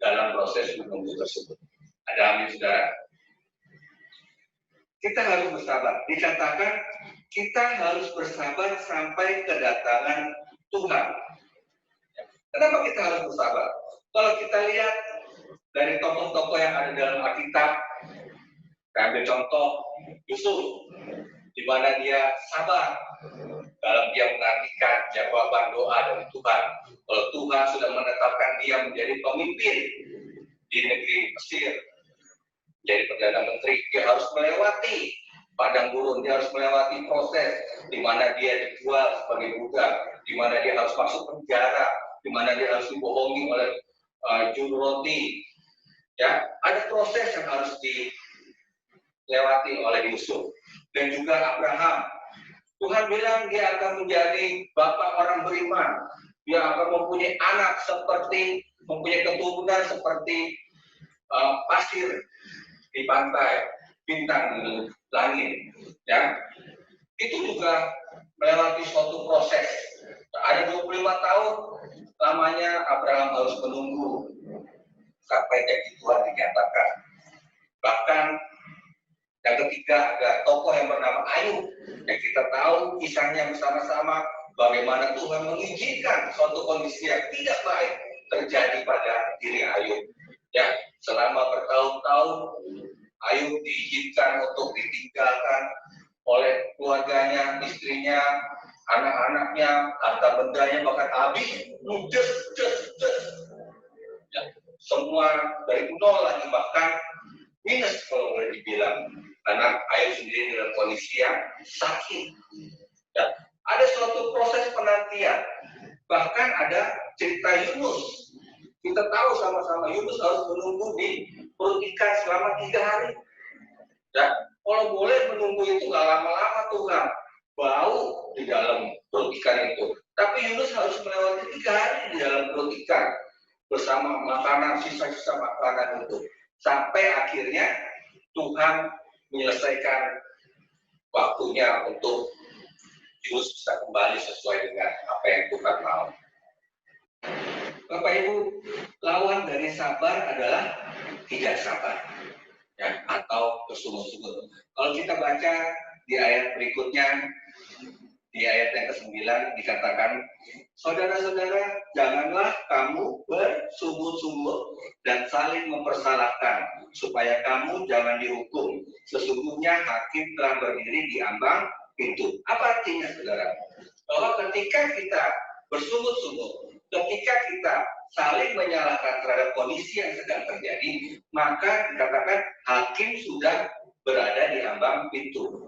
dalam proses menunggu tersebut. Ada amin saudara? Kita harus bersabar. Dikatakan kita harus bersabar sampai kedatangan Tuhan. Kenapa kita harus bersabar? Kalau kita lihat dari tokoh-tokoh yang ada dalam Alkitab, kita ambil contoh Yusuf, di mana dia sabar dalam dia menantikan jawaban doa dari Tuhan. Kalau Tuhan sudah menetapkan dia menjadi pemimpin di negeri Mesir, menjadi perdana menteri, dia harus melewati padang gurun, dia harus melewati proses di mana dia dijual sebagai budak, di mana dia harus masuk penjara, di mana dia harus dibohongi oleh juru roti. Ya, ada proses yang harus dilewati oleh Yusuf. Dan juga Abraham. Tuhan bilang dia akan menjadi bapak orang beriman. Dia akan mempunyai anak seperti, mempunyai keturunan seperti pasir di pantai, bintang di langit. Ya, itu juga melewati suatu proses. Ada 25 tahun lamanya Abraham harus menunggu sampai janji Tuhan dinyatakan. Bahkan yang ketiga ada tokoh yang bernama Ayub yang kita tahu kisahnya bersama-sama bagaimana Tuhan mengizinkan suatu kondisi yang tidak baik terjadi pada diri Ayub. Ya, selama bertahun-tahun Ayub diizinkan untuk ditinggalkan oleh keluarganya, istrinya, anak-anaknya, harta bendanya bahkan habis, ludes. Ya, semua dari nol lagi, bahkan minus kalau boleh dibilang, karena Ayub sendiri dalam kondisi yang sakit. Ya, ada suatu proses penantian, bahkan ada cerita Yunus. Kita tahu sama-sama Yunus harus menunggu di perut ikan selama 3 hari. Ya, kalau boleh menunggu itu nggak lama-lama Tuhan, bau di dalam perut ikan itu. Tapi Yunus harus melewati 3 hari di dalam perut ikan bersama makanan, sisa-sisa makanan itu. Sampai akhirnya Tuhan menyelesaikan waktunya untuk Yunus bisa kembali sesuai dengan apa yang Tuhan mau. Bapak Ibu, lawan dari sabar adalah tidak sabar, ya, atau bersungut-sungut. Kalau kita baca di ayat berikutnya, di ayat yang ke-9 dikatakan, saudara-saudara, janganlah kamu bersungut-sungut dan saling mempersalahkan, supaya kamu jangan dihukum. Sesungguhnya hakim telah berdiri di ambang pintu. Apa artinya, saudara? Bahwa ketika kita bersungut-sungut, ketika kita saling menyalahkan terhadap kondisi yang sedang terjadi, maka dikatakan hakim sudah berada di ambang pintu.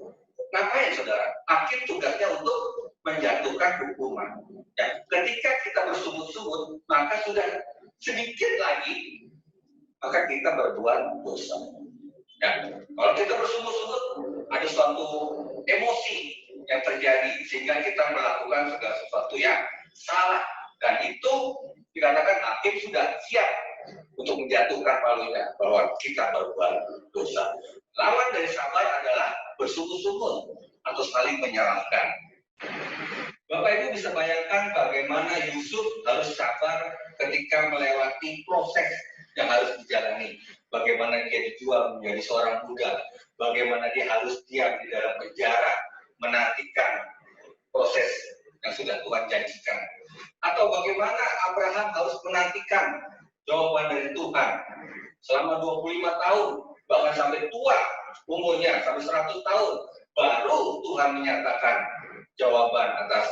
Ngapain, saudara? Hakim tugasnya untuk menjatuhkan hukuman. Ya, ketika kita bersungut-sungut, maka sudah sedikit lagi, maka kita berbuat dosa. Ya, kalau kita bersungut-sungut, ada suatu emosi yang terjadi, sehingga kita melakukan segala sesuatu yang salah. Dan itu dikatakan hakim sudah siap untuk menjatuhkan palunya bahwa kita berbuat dosa. Lawan dari sabar adalah bersungut-sungut atau saling menyalahkan. Bapak Ibu bisa bayangkan bagaimana Yusuf harus sabar ketika melewati proses yang harus dijalani. Bagaimana dia dijual menjadi seorang budak, bagaimana dia harus diam di dalam penjara menantikan proses yang sudah Tuhan janjikan. Atau bagaimana Abraham harus menantikan jawaban dari Tuhan selama 25 tahun, bahkan sampai tua umurnya, sampai 100 tahun, baru Tuhan menyatakan jawaban atas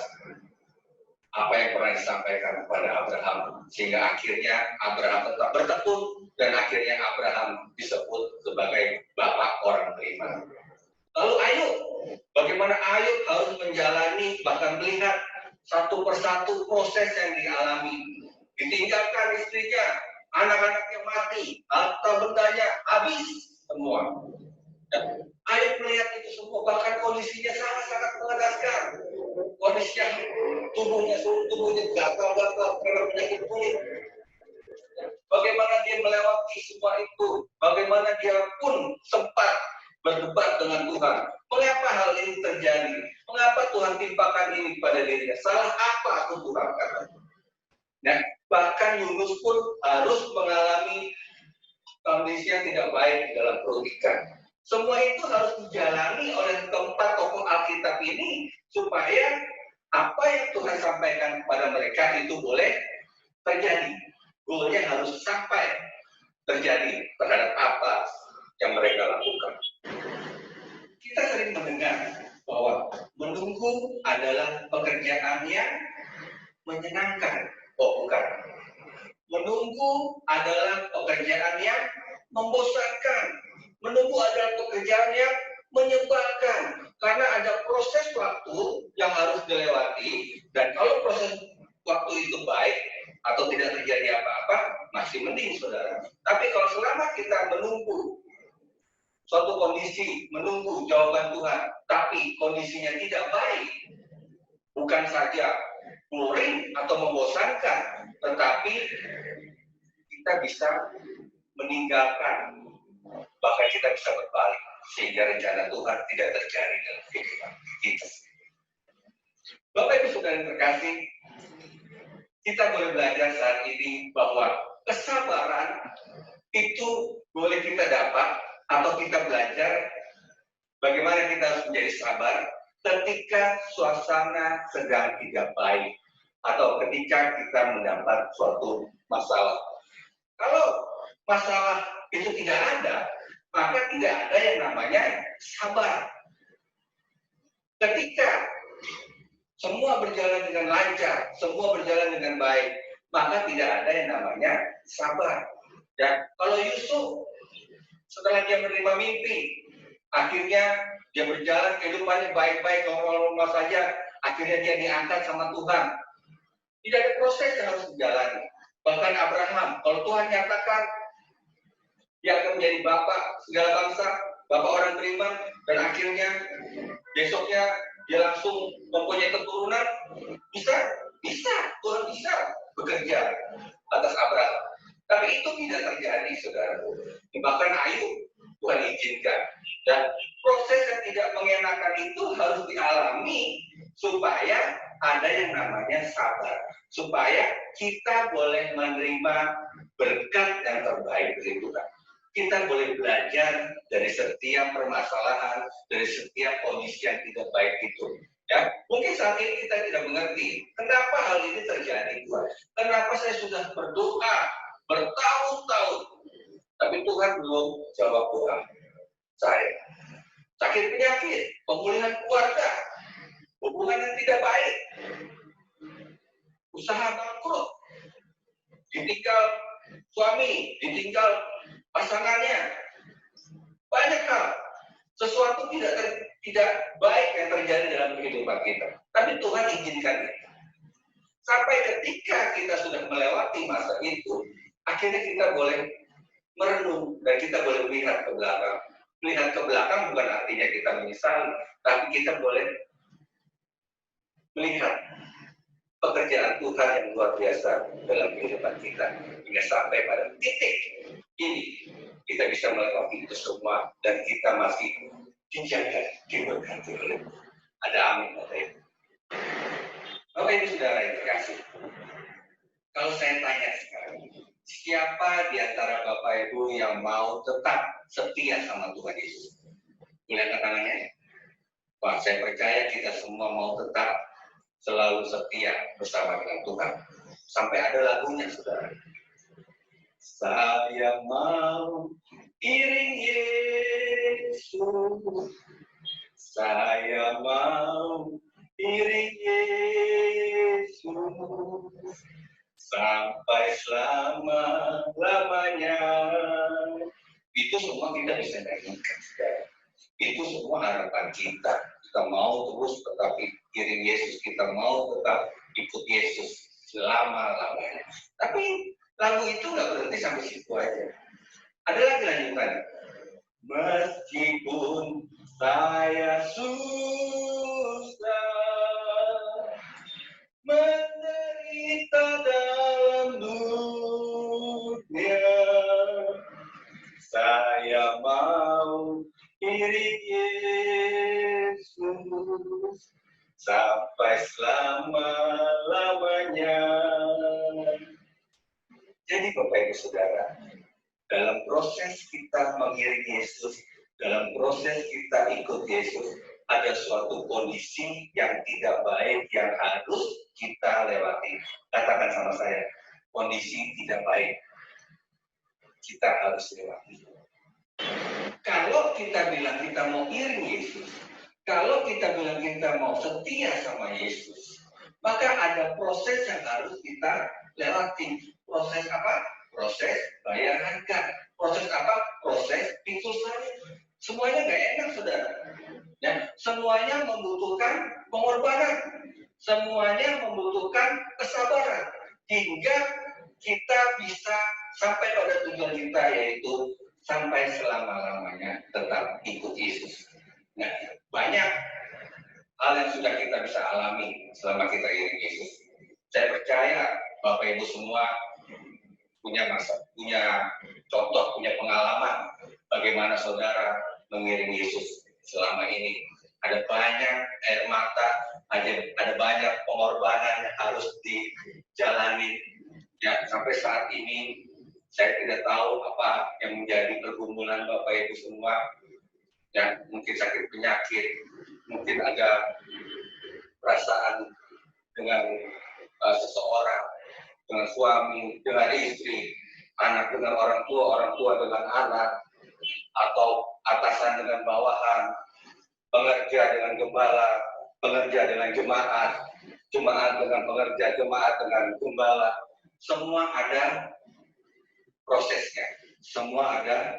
apa yang pernah disampaikan kepada Abraham, sehingga akhirnya Abraham tetap bertekun dan akhirnya Abraham disebut sebagai bapak orang beriman. Lalu Ayub, bagaimana Ayub harus menjalani bahkan melihat satu persatu proses yang dialami, ditinggalkan istrinya, anak-anaknya mati, harta bendanya habis semua. Dan Ayub melihat itu semua, bahkan kondisinya sangat-sangat mengenaskan. Kondisinya tubuhnya gatal-gatal karena penyakit kulit. Bagaimana dia melewati semua itu, bagaimana dia pun sempat berdebat dengan Tuhan. Mengapa hal ini terjadi? Mengapa Tuhan timpakan ini pada dirinya? Salah apa aku Tuhan kata? Nah, bahkan Yunus pun harus mengalami kondisi yang tidak baik dalam perut ikan. Semua itu harus dijalani oleh keempat tokoh Alkitab ini supaya apa yang Tuhan sampaikan kepada mereka itu boleh terjadi. Goalnya harus sampai terjadi terhadap apa yang mereka lakukan. Kita sering mendengar bahwa menunggu adalah pekerjaan yang menyenangkan. Oh, bukan. Menunggu adalah pekerjaan yang membosankan. Menunggu adalah pekerjaan yang menyebalkan. Karena ada proses waktu yang harus dilewati. Dan kalau proses waktu itu baik atau tidak terjadi apa-apa, masih mending, saudara. Tapi kalau selama kita menunggu suatu kondisi, menunggu jawaban Tuhan, tapi kondisinya tidak baik, bukan saja boring atau membosankan, tetapi kita bisa meninggalkan, bahkan kita bisa berbalik, sehingga rencana Tuhan tidak terjadi dalam kehidupan kita. Bapak Ibu Saudara yang terkasih, kita boleh belajar saat ini bahwa kesabaran itu boleh kita dapat atau kita belajar bagaimana kita harus menjadi sabar ketika suasana sedang tidak baik atau ketika kita mendapat suatu masalah. Kalau masalah itu tidak ada, maka tidak ada yang namanya sabar. Ketika semua berjalan dengan lancar, semua berjalan dengan baik, maka tidak ada yang namanya sabar. Ya, kalau Yusuf setelah dia menerima mimpi, akhirnya dia berjalan kehidupannya baik-baik, normal-normal saja, akhirnya dia diangkat sama Tuhan. Tidak ada proses yang harus dijalani. Bahkan Abraham, kalau Tuhan nyatakan dia akan menjadi bapak segala bangsa, bapak orang beriman, dan akhirnya besoknya dia langsung mempunyai keturunan, bisa, Tuhan bisa bekerja atas Abraham. Tapi itu tidak terjadi, saudara. Bahkan Ayub, Tuhan izinkan. Dan proses yang tidak mengenakan itu harus dialami supaya ada yang namanya sabar. Supaya kita boleh menerima berkat yang terbaik dari Tuhan. Kita boleh belajar dari setiap permasalahan, dari setiap kondisi yang tidak baik itu. Ya, mungkin saat ini kita tidak mengerti kenapa hal ini terjadi, Tuhan. Kenapa saya sudah berdoa bertahun-tahun, tapi Tuhan belum jawab doa saya. Sakit penyakit, pemulihan keluarga, hubungan yang tidak baik, usaha bangkrut, ditinggal suami, ditinggal pasangannya, banyak hal. Sesuatu tidak baik yang terjadi dalam kehidupan kita. Tapi Tuhan izinkan itu. Sampai ketika kita sudah melewati masa itu, akhirnya kita boleh merenung dan kita boleh melihat ke belakang. Melihat ke belakang bukan artinya kita menyesal, tapi kita boleh melihat pekerjaan Tuhan yang luar biasa dalam kehidupan kita. Hingga sampai pada titik ini, kita bisa melewati itu semua dan kita masih dijaga, diberkati oleh Tuhan. Ada amin, Bapak Ibu. Bapak Ibu saudara yang terkasih, kalau saya tanya sekarang, siapa di antara Bapak Ibu yang mau tetap setia sama Tuhan Yesus? Lihat tangannya. Wah, saya percaya kita semua mau tetap selalu setia bersama dengan Tuhan. Sampai ada lagunya, saudara. Saya mau iring Yesus, saya mau iring Yesus sampai selama-lamanya. Itu semua kita bisa nyanyikan. Itu semua harapan kita. Kita mau terus tetap iring Yesus, kita mau tetap ikut Yesus selama-lamanya. Tapi lagu itu nggak berhenti sampai situ aja. Ada lagi lanjutannya. Meskipun saya susah menderita dalam dunia, saya mau iring Yesus sampai selama-lamanya. Jadi Bapak Ibu Saudara, dalam proses kita mengiring Yesus, dalam proses kita ikut Yesus, ada suatu kondisi yang tidak baik yang harus kita lewati. Katakan sama saya, kondisi tidak baik kita harus lewati. Kalau kita bilang kita mau iring Yesus, kalau kita bilang kita mau setia sama Yesus, maka ada proses yang harus kita lewati. Proses apa? Proses bayar harga. Proses apa? Proses pintu salib. Semuanya nggak enak, saudara. Ya, semuanya membutuhkan pengorbanan. Semuanya membutuhkan kesabaran. Hingga kita bisa sampai pada tujuan kita, yaitu sampai selama-lamanya tetap ikut Yesus. Nah, banyak hal yang sudah kita bisa alami selama kita iring Yesus. Saya percaya Bapak Ibu semua punya contoh, punya pengalaman bagaimana saudara mengiring Yesus selama ini. Ada banyak air mata, ada banyak pengorbanan yang harus dijalani. Ya, sampai saat ini saya tidak tahu apa yang menjadi pergumulan Bapak Ibu semua. Ya, mungkin sakit penyakit, mungkin ada perasaan dengan seseorang, dengan suami, dengan istri, anak dengan orang tua dengan anak, atau atasan dengan bawahan, pengerja dengan gembala, pengerja dengan jemaat, jemaat dengan pengerja, jemaat dengan gembala. Semua ada prosesnya, semua ada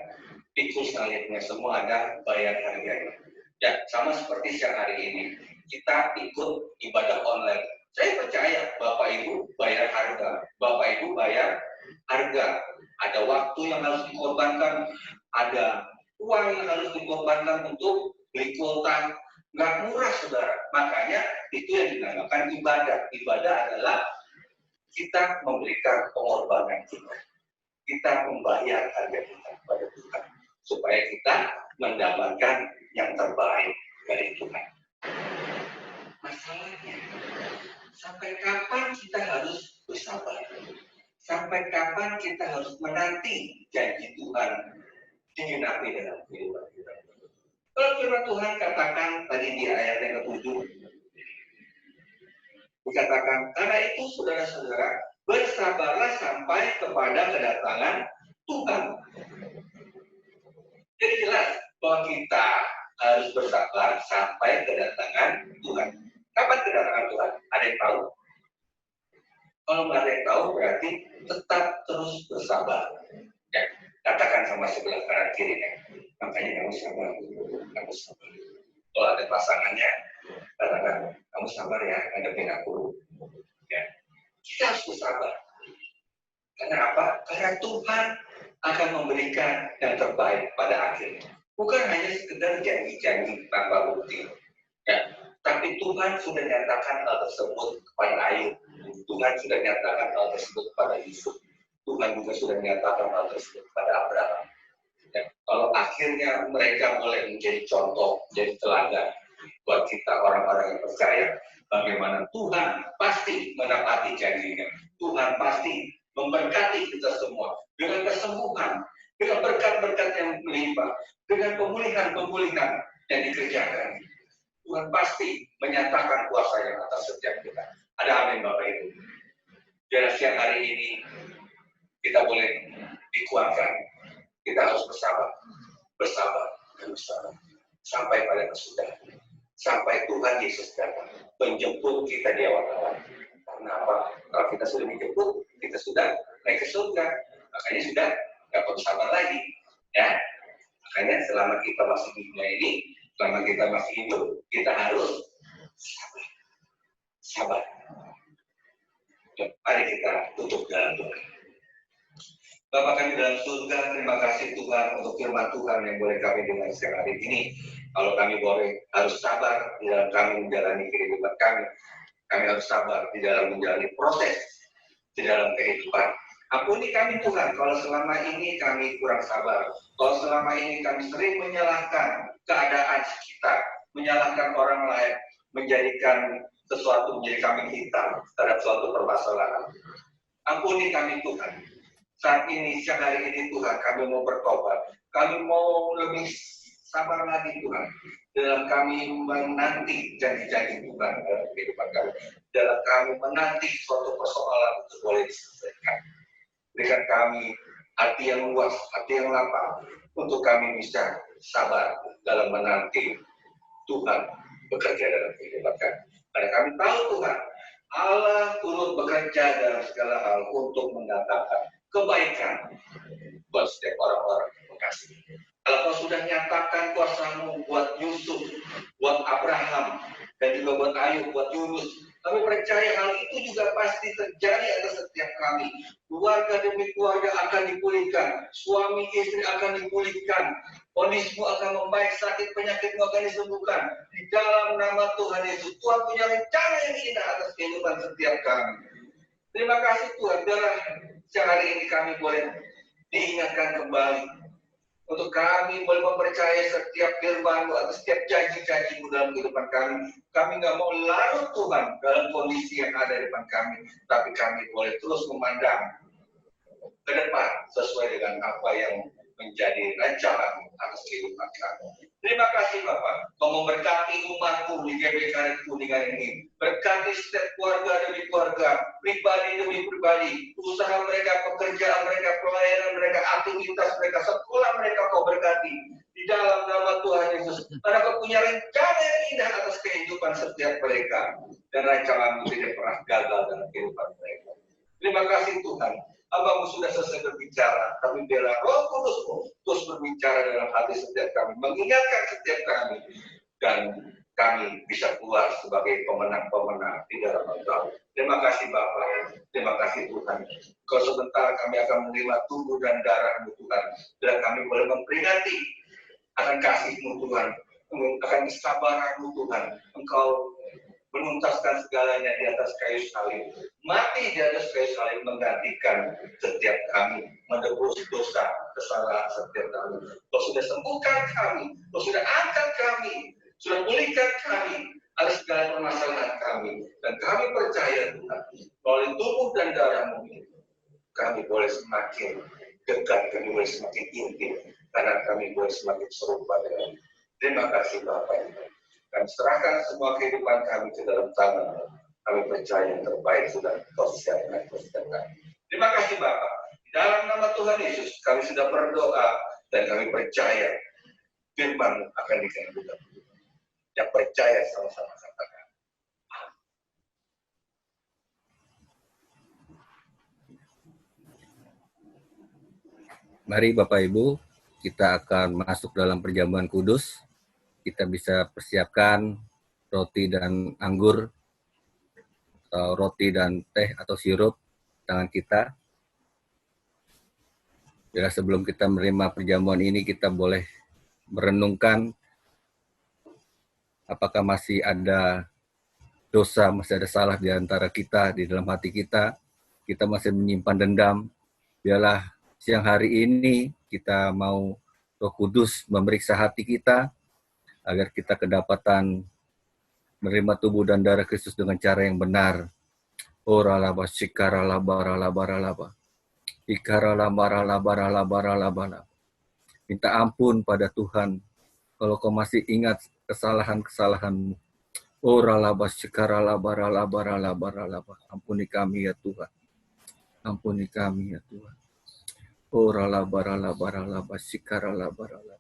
pikul salibnya, semua ada bayar harganya. Ya, sama seperti siang hari ini, kita ikut ibadah online. Saya percaya Bapak Ibu bayar harga, Bapak Ibu bayar harga. Ada waktu yang harus dikorbankan, ada uang yang harus dikorbankan untuk beli kuota. Nggak murah, saudara. Makanya itu yang dinamakan ibadah. Ibadah adalah kita memberikan pengorbanan kita. Kita membayar harga kita kepada Tuhan. Supaya kita mendapatkan yang terbaik dari Tuhan. Masalahnya, sampai kapan kita harus bersabar? Sampai kapan kita harus menanti janji Tuhan digenapi dalam kehidupan kita? Kalau firman Tuhan katakan tadi di ayat yang ke-7, dikatakan, karena itu saudara-saudara, bersabarlah sampai kepada kedatangan Tuhan. Jadi jelas bahwa kita harus bersabar sampai kedatangan Tuhan. Kapan kedatangan Tuhan? Ada yang tahu? Kalau nggak ada yang tahu, berarti tetap terus bersabar. Ya, katakan sama sebelah kanan kirinya. Makanya kamu sabar, kamu sabar. Kalau ada pasangannya, katakan, kamu sabar ya, ngadepin aku. Ya, kita harus bersabar. Karena apa? Karena Tuhan akan memberikan yang terbaik pada akhirnya. Bukan hanya sekedar janji-janji tanpa bukti. Ya, tapi Tuhan sudah nyatakan hal tersebut kepada Ayub. Tuhan sudah nyatakan hal tersebut kepada Yusuf. Tuhan juga sudah nyatakan hal tersebut kepada Abraham. Ya, kalau akhirnya mereka boleh menjadi contoh, menjadi teladan buat kita orang-orang yang percaya bagaimana Tuhan pasti menepati janjinya. Tuhan pasti memberkati kita semua dengan kesembuhan, dengan berkat-berkat yang melimpah, dengan pemulihan-pemulihan yang dikerjakan. Tuhan pasti menyatakan kuasa yang atas setiap kita. Ada amin Bapak Ibu. Dan siang hari ini kita boleh dikuatkan. Kita harus bersabar, bersabar, dan bersabar sampai pada kesudahan. Sampai Tuhan Yesus datang menjemput kita di awal-awal. Karena apa? Kalau kita sudah dijemput, kita sudah naik ke surga. Makanya sudah nggak perlu sabar lagi. Ya, makanya selama kita masih di dunia ini, selama kita masih hidup, kita harus sabar. Sabar. Mari kita tutup dalam doa. Bapa kami dalam surga, terima kasih Tuhan untuk firman Tuhan yang boleh kami dengar siang hari ini. Kalau kami boleh harus sabar di dalam kami menjalani kehidupan kami. Kami harus sabar di dalam menjalani proses di dalam kehidupan. Ampuni kami Tuhan, kalau selama ini kami kurang sabar. Kalau selama ini kami sering menyalahkan keadaan sekitar, menyalahkan orang lain, menjadikan sesuatu menjadi kambing hitam terhadap suatu permasalahan. Ampuni kami Tuhan. Saat ini, siang hari ini Tuhan, kami mau bertobat. Kami mau lebih sabar lagi Tuhan. Dalam kami menanti janji-janji Tuhan dalam kehidupan kami. Dalam kami menanti suatu persoalan untuk boleh diselesaikan. Berikan kami hati yang luas, hati yang lapang. Untuk kami bisa sabar dalam menanti Tuhan bekerja dalam kehidupan kami. Karena kami tahu Tuhan, Allah turut bekerja dalam segala hal untuk mendatangkan kebaikan buat setiap orang-orang yang mengasihi. Kalau kau sudah nyatakan kuasa-Mu buat Yusuf, buat Abraham, dan juga buat Ayub, buat Yunus, kami percaya hal itu juga pasti terjadi atas setiap kami. Keluarga demi keluarga akan dipulihkan, suami istri akan dipulihkan, kondisimu akan membaik, sakit penyakitmu akan disembuhkan. Di dalam nama Tuhan Yesus, Tuhan punya rencana yang indah atas kehidupan setiap kami. Terima kasih Tuhan, biarlah siang hari ini kami boleh diingatkan kembali Untuk kami boleh mempercayai setiap firman-Mu atau setiap janji-janji-Mu dalam kehidupan kami. Kami nggak mau larut Tuhan dalam kondisi yang ada di depan kami. Tapi kami boleh terus memandang ke depan sesuai dengan apa yang menjadi rencana atas kehidupan kami. Terima kasih Bapak, Kau memberkati umatmu di GBK Kuningan ini. Berkati setiap keluarga demi keluarga, pribadi demi pribadi, usaha mereka, pekerjaan mereka, pelayanan mereka, aktivitas mereka, sekolah mereka Kau berkati. Di dalam nama Tuhan Yesus, karena Kau punya rencana yang indah atas kehidupan setiap mereka. Dan rancangan-Mu tidak pernah gagal dalam kehidupan mereka. Terima kasih Tuhan. Abang sudah selesai berbicara, tapi biarlah Roh Kudus-Mu terus berbicara dalam hati setiap kami, mengingatkan setiap kami, dan kami bisa keluar sebagai pemenang-pemenang di dalam Engkau. Terima kasih Bapak, terima kasih Tuhan. Kau sebentar kami akan menerima tubuh dan darah-Mu Tuhan, dan kami boleh memperingati akan kasih-Mu Tuhan, akan kesabaran-Mu Tuhan. Engkau menuntaskan segalanya di atas kayu salib, mati di atas kayu salib menggantikan setiap kami, menebus dosa kesalahan setiap kami. Kau sudah sembuhkan kami, Kau sudah angkat kami, sudah pulihkan kami atas segala permasalahan kami, dan kami percaya Tuhan, melalui tubuh dan darah-Mu kami boleh semakin dekat, kami boleh semakin intim, karena kami boleh semakin serupa dengan. Terima kasih Bapak. Kami serahkan semua kehidupan kami ke dalam tangan. Kami percaya yang terbaik sudah Kau siapkan. Terima kasih Bapak. Di dalam nama Tuhan Yesus kami sudah berdoa dan kami percaya firman akan dikabulkan. Yang percaya sama-sama katakan. Mari Bapak Ibu, kita akan masuk dalam perjamuan kudus. Kita bisa persiapkan roti dan anggur, atau roti dan teh atau sirup tangan kita. Bila sebelum kita menerima perjamuan ini, kita boleh merenungkan apakah masih ada dosa, masih ada salah di antara kita, di dalam hati kita masih menyimpan dendam. Biarlah siang hari ini kita mau Roh Kudus memeriksa hati kita, agar kita kedapatan menerima tubuh dan darah Kristus dengan cara yang benar. Oralaba shikaralaba ralabaralaba. Ikaralabaralabaralabaralaba. Minta ampun pada Tuhan kalau kau masih ingat kesalahan-kesalahanmu. Oralaba shikaralabaralabaralabaralaba. Ampuni kami ya Tuhan. Ampuni kami ya Tuhan. Oralabaralabaralaba shikaralabaralaba.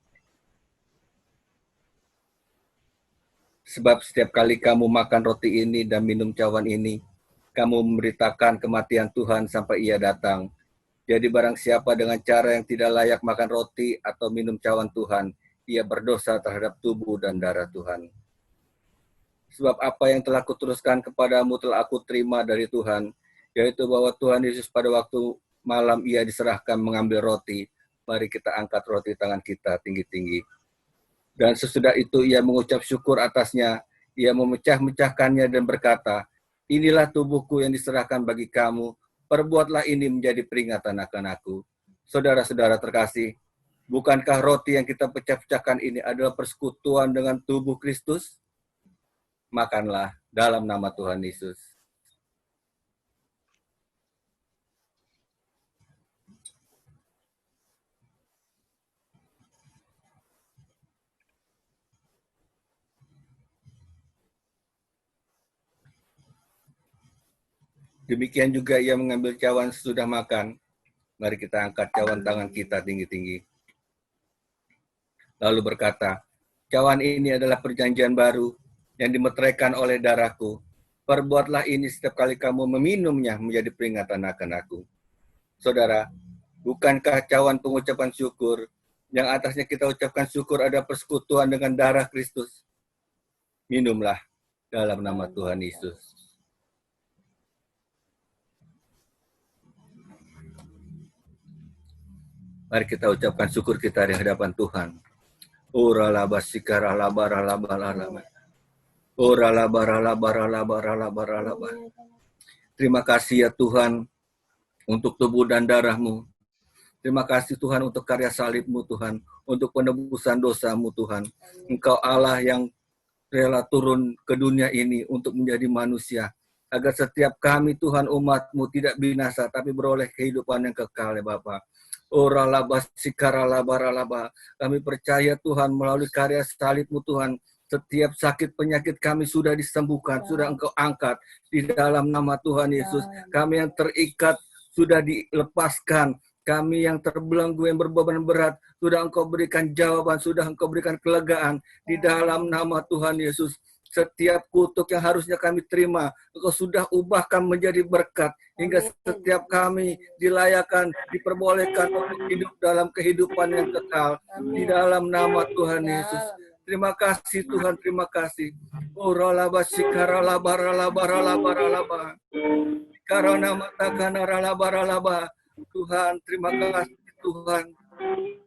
Sebab setiap kali kamu makan roti ini dan minum cawan ini, kamu memberitakan kematian Tuhan sampai Ia datang. Jadi barang siapa dengan cara yang tidak layak makan roti atau minum cawan Tuhan, ia berdosa terhadap tubuh dan darah Tuhan. Sebab apa yang telah kuteruskan kepadamu telah aku terima dari Tuhan, yaitu bahwa Tuhan Yesus pada waktu malam Ia diserahkan mengambil roti. Mari kita angkat roti tangan kita tinggi-tinggi. Dan sesudah itu ia mengucap syukur atasnya, ia memecah-mecahkannya dan berkata, inilah tubuhku yang diserahkan bagi kamu, perbuatlah ini menjadi peringatan akan aku. Saudara-saudara terkasih, bukankah roti yang kita pecah-pecahkan ini adalah persekutuan dengan tubuh Kristus? Makanlah dalam nama Tuhan Yesus. Demikian juga ia mengambil cawan sesudah makan. Mari kita angkat cawan tangan kita tinggi-tinggi. Lalu berkata, cawan ini adalah perjanjian baru yang dimeteraikan oleh darahku. Perbuatlah ini setiap kali kamu meminumnya menjadi peringatan akan aku. Saudara, bukankah cawan pengucapan syukur yang atasnya kita ucapkan syukur ada persekutuan dengan darah Kristus? Minumlah dalam nama Tuhan Yesus. Mari kita ucapkan syukur kita di hadapan Tuhan. Terima kasih ya Tuhan untuk tubuh dan darah-Mu Terima kasih Tuhan untuk karya salib-Mu Tuhan, untuk penebusan dosa-Mu Tuhan. Engkau Allah yang rela turun ke dunia ini untuk menjadi manusia, agar setiap kami Tuhan umat-Mu tidak binasa, tapi beroleh kehidupan yang kekal ya Bapa. Oralaba sikaralabaralaba. Kami percaya Tuhan melalui karya salib-Mu Tuhan, setiap sakit penyakit kami sudah disembuhkan, sudah Engkau angkat di dalam nama Tuhan Yesus. Kami yang terikat sudah dilepaskan. Kami yang terbelenggu, yang berbeban berat, sudah Engkau berikan jawaban, sudah Engkau berikan kelegaan di dalam nama Tuhan Yesus. Setiap kutuk yang harusnya kami terima, Engkau sudah ubahkan menjadi berkat, hingga setiap kami dilayakan, diperbolehkan untuk hidup dalam kehidupan yang kekal di dalam nama Tuhan Yesus. Terima kasih Tuhan, terima kasih. Oralaba sikaralabaralabaralabaralaba. Karena matakana ralabaralaba. Tuhan, terima kasih Tuhan.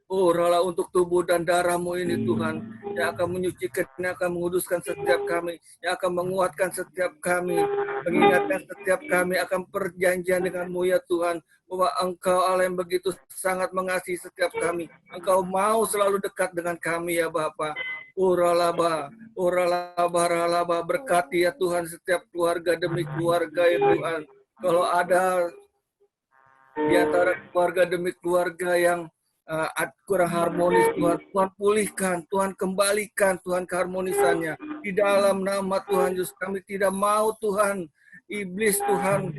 Oh, rela untuk tubuh dan darah-Mu ini Tuhan, yang akan menyucikan, yang akan menguduskan setiap kami, yang akan menguatkan setiap kami, mengingatkan setiap kami akan perjanjian dengan-Mu ya Tuhan, bahwa Engkau Allah yang begitu sangat mengasihi setiap kami. Engkau mau selalu dekat dengan kami ya Bapa. Uralaba, ralaba, berkati ya Tuhan setiap keluarga demi keluarga ya Tuhan. Kalau ada di antara keluarga demi keluarga yang kurang harmonis, Tuhan pulihkan, Tuhan kembalikan, Tuhan keharmonisannya. Di dalam nama Tuhan Yesus, kami tidak mau Tuhan, iblis Tuhan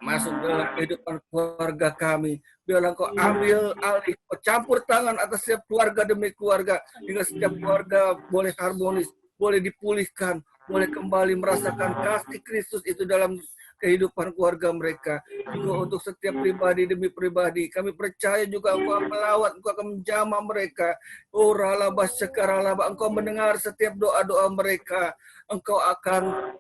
masuk dalam kehidupan keluarga kami. Biarlah Engkau ambil alih, campur tangan atas setiap keluarga demi keluarga, hingga setiap keluarga boleh harmonis, boleh dipulihkan, boleh kembali merasakan kasih Kristus itu dalam kehidupan keluarga mereka. Juga untuk setiap pribadi demi pribadi, kami percaya juga Engkau akan melawat, Engkau akan menjamah mereka. Oh ralaba sekaralaba, Engkau mendengar setiap doa-doa mereka. Engkau akan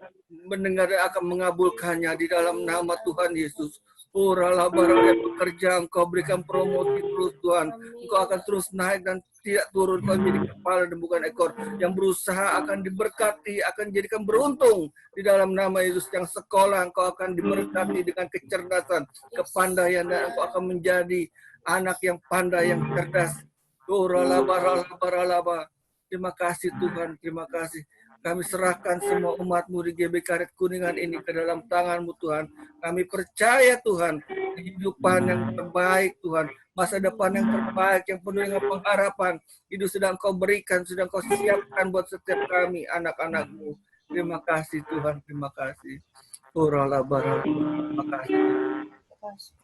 mendengar dan akan mengabulkannya di dalam nama Tuhan Yesus. Oh ralaba bekerja, Engkau berikan promosi terus Tuhan. Engkau akan terus naik dan tidak turun, Engkau menjadi kepala dan bukan ekor. Yang berusaha akan diberkati, akan dijadikan beruntung di dalam nama Yesus. Yang sekolah Engkau akan diberkati dengan kecerdasan, kepandaian, dan Engkau akan menjadi anak yang pandai, yang cerdas. Oh ralaba. Terima kasih Tuhan, terima kasih. Kami serahkan semua umat-Mu di GB Karet Kuningan ini ke dalam tangan-Mu Tuhan. Kami percaya Tuhan, kehidupan yang terbaik Tuhan, masa depan yang terbaik, yang penuh dengan pengharapan, itu sudah Engkau berikan, sudah Engkau siapkan buat setiap kami, anak-anak-Mu. Terima kasih Tuhan, terima kasih. Terima kasih.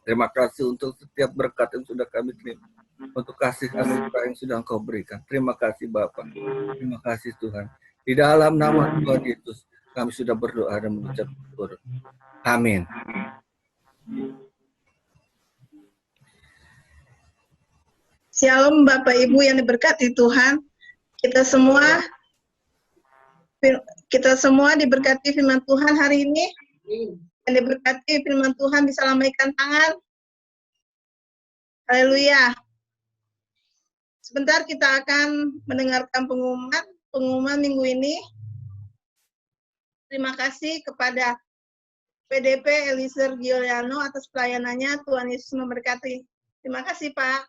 Terima kasih untuk setiap berkat yang sudah kami terima, untuk kasih anugerah yang sudah Engkau berikan. Terima kasih Bapa. Terima kasih Tuhan. Di dalam nama Tuhan Yesus, kami sudah berdoa dan mengucap syukur. Amin. Shalom Bapak Ibu yang diberkati Tuhan. Kita semua diberkati firman Tuhan hari ini. Yang diberkati firman Tuhan bisa lambaikan tangan. Haleluya. Sebentar kita akan mendengarkan pengumuman minggu ini. Terima kasih kepada PDP Elisir Giuliano atas pelayanannya. Tuhan Yesus memberkati. Terima kasih Pak.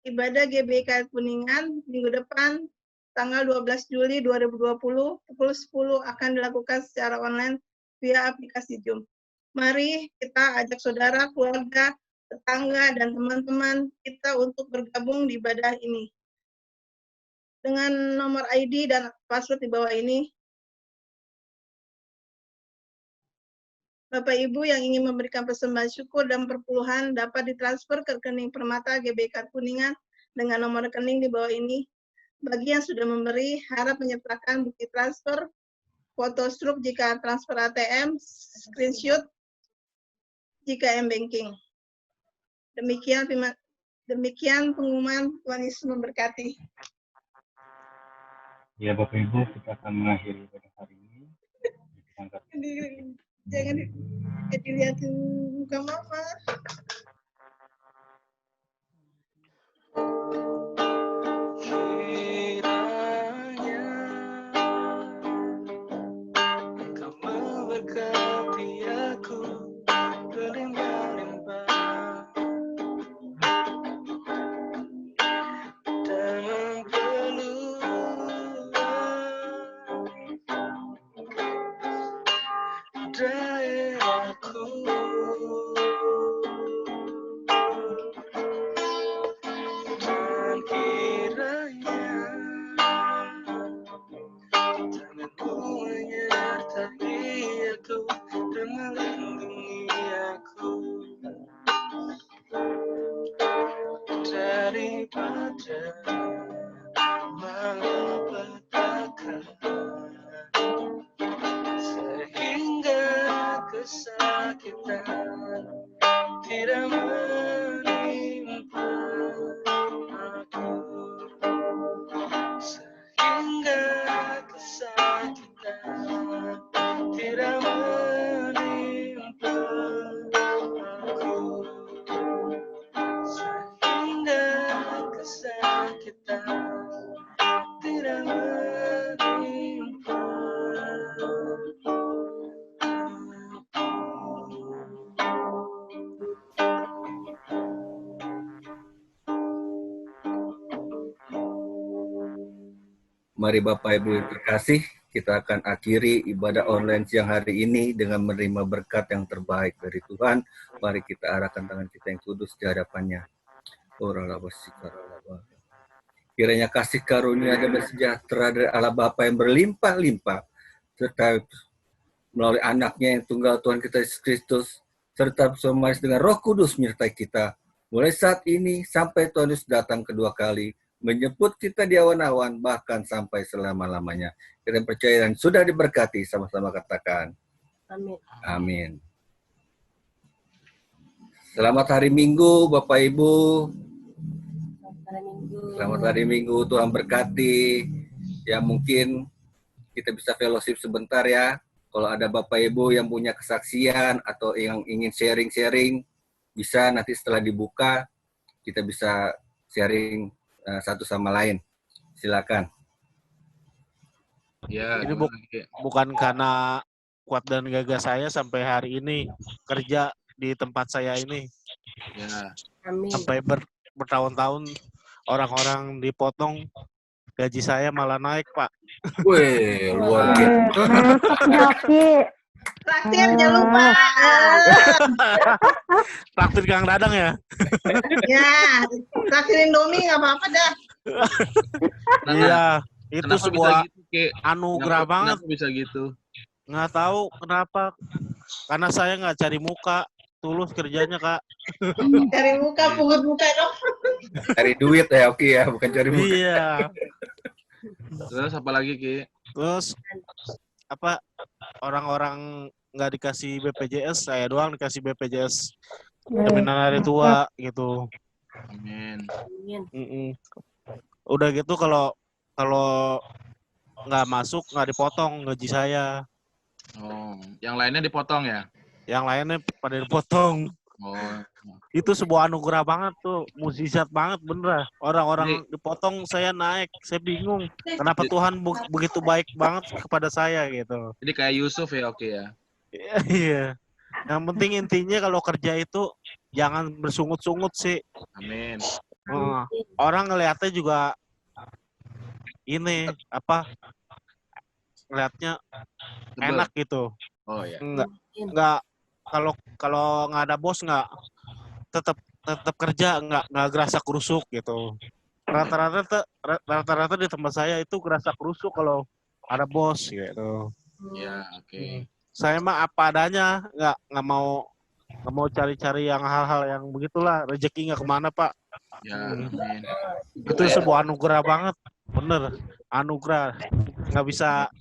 Ibadah GBK Kuningan minggu depan tanggal 12 Juli 2020 pukul 10 akan dilakukan secara online via aplikasi Zoom. Mari kita ajak saudara, keluarga, tetangga, dan teman-teman kita untuk bergabung di ibadah ini. Dengan nomor ID dan password di bawah ini, Bapak Ibu yang ingin memberikan persembahan syukur dan perpuluhan dapat ditransfer ke rekening Permata GBK Kuningan dengan nomor rekening di bawah ini. Bagi yang sudah memberi, harap menyertakan bukti transfer, foto struk jika transfer ATM, screenshot jika M-Banking. Demikian pengumuman. Tuhan Yesus memberkati. Ya Bapak Ibu, kita akan mengakhiri pada hari ini. Jangan dilihatin muka mama. Kiranya Engkau berkati aku berlimpah-limpah dan memperluas daerahku. Dan kiranya tanganku menyertai aku dan melindungi aku daripada malapetaka, sehingga kesakitan tidak menimpa aku, sehingga kesakitan tidak menimpa aku, sehingga kesakitan tidak menimpa aku. Mari Bapak Ibu yang terkasih, kita akan akhiri ibadah online siang hari ini dengan menerima berkat yang terbaik dari Tuhan. Mari kita arahkan tangan kita yang kudus di hadapannya. Kiranya kasih karunia dan sejahtera dari Allah Bapa yang berlimpah-limpah, serta melalui anaknya yang tunggal Tuhan kita Yesus Kristus, serta bersama dengan Roh Kudus menyertai kita, mulai saat ini sampai Tuhan Yesus datang kedua kali, menjemput kita di awan-awan, bahkan sampai selama-lamanya. Kita percaya dan sudah diberkati, sama-sama katakan. Amin. Amin. Selamat hari Minggu, Bapak Ibu. Selamat hari Minggu, Tuhan berkati. Ya mungkin kita bisa fellowship sebentar ya. Kalau ada Bapak Ibu yang punya kesaksian atau yang ingin sharing-sharing, bisa nanti setelah dibuka, kita bisa sharing satu sama lain. Silakan. Ya, ini bukan karena kuat dan gagah saya sampai hari ini kerja di tempat saya ini. Ya. Amin. Sampai bertahun-tahun orang-orang dipotong, gaji saya malah naik, Pak. Wih, luar biasa. Traktir jangan lupa. Traktir Kang Dadang ya? Ya, traktir Indomie nggak apa-apa dah. Iya, itu sebuah gitu, anugerah banget. Kenapa bisa gitu? Nggak tahu kenapa. Karena saya nggak cari muka, tulus kerjanya, Kak. Cari muka, pungut muka dong. Cari duit ya, oke ya, bukan cari muka. Iya. Terus apa lagi, Ki? Terus apa orang-orang nggak dikasih BPJS, saya doang dikasih BPJS jaminan hari tua gitu. Amin. Udah gitu kalau nggak masuk nggak dipotong gaji saya. Oh, yang lainnya dipotong ya? Yang lainnya pada dipotong. Oh. Itu sebuah anugerah banget tuh, mukjizat banget bener. Orang-orang dipotong saya naik, saya bingung. Kenapa Tuhan begitu baik banget kepada saya gitu. Jadi kayak Yusuf ya, oke ya? Iya. Yang penting intinya kalau kerja itu jangan bersungut-sungut sih. Amin. Orang ngelihatnya juga ini ngelihatnya enak gitu. Oh ya. Enggak kalau nggak ada bos nggak tetap kerja nggak gerasa kerusuk gitu. Rata-rata di tempat saya itu gerasa kerusuk kalau ada bos gitu. Ya, oke. Saya mah apa adanya, nggak mau cari-cari yang hal-hal yang begitulah. Rezeki nggak kemana, Pak. Ya, amin. Itu sebuah anugerah banget, bener. Anugerah nggak bisa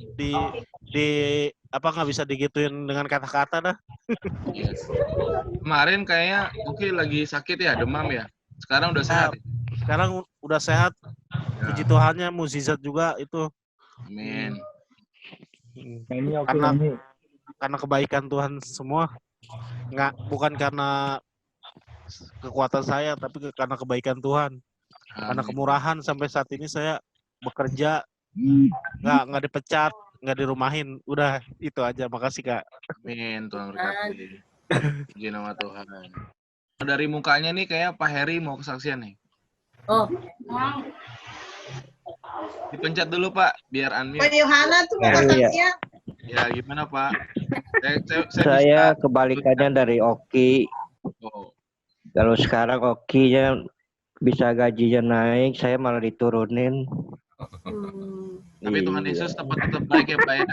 nggak bisa digituin dengan kata-kata dah. Yes. Kemarin kayaknya Oki lagi sakit ya, demam ya. Sekarang udah sehat. Sekarang udah sehat. Ya. Puji Tuhannya, mukjizat juga itu. Amin. Karena kebaikan Tuhan semua. Bukan karena kekuatan saya, tapi karena kebaikan Tuhan. Karena kemurahan sampai saat ini saya bekerja nggak dipecat, nggak dirumahin. Udah itu aja. Makasih Kak. Amin, Tuhan berkati. Puji nama Tuhan. Dari mukanya nih kayak Pak Heri mau kesaksian nih. Oh, Dipencet dulu Pak, biar unmute. Pak Yohana tuh mau Iya. kesaksian. Ya gimana Pak? Saya kebalikannya dari Oki. Oh. Kalau sekarang Oki-nya bisa gajinya naik, saya malah diturunin. Tapi Tuhan Yesus tetap baik ya Pak ya.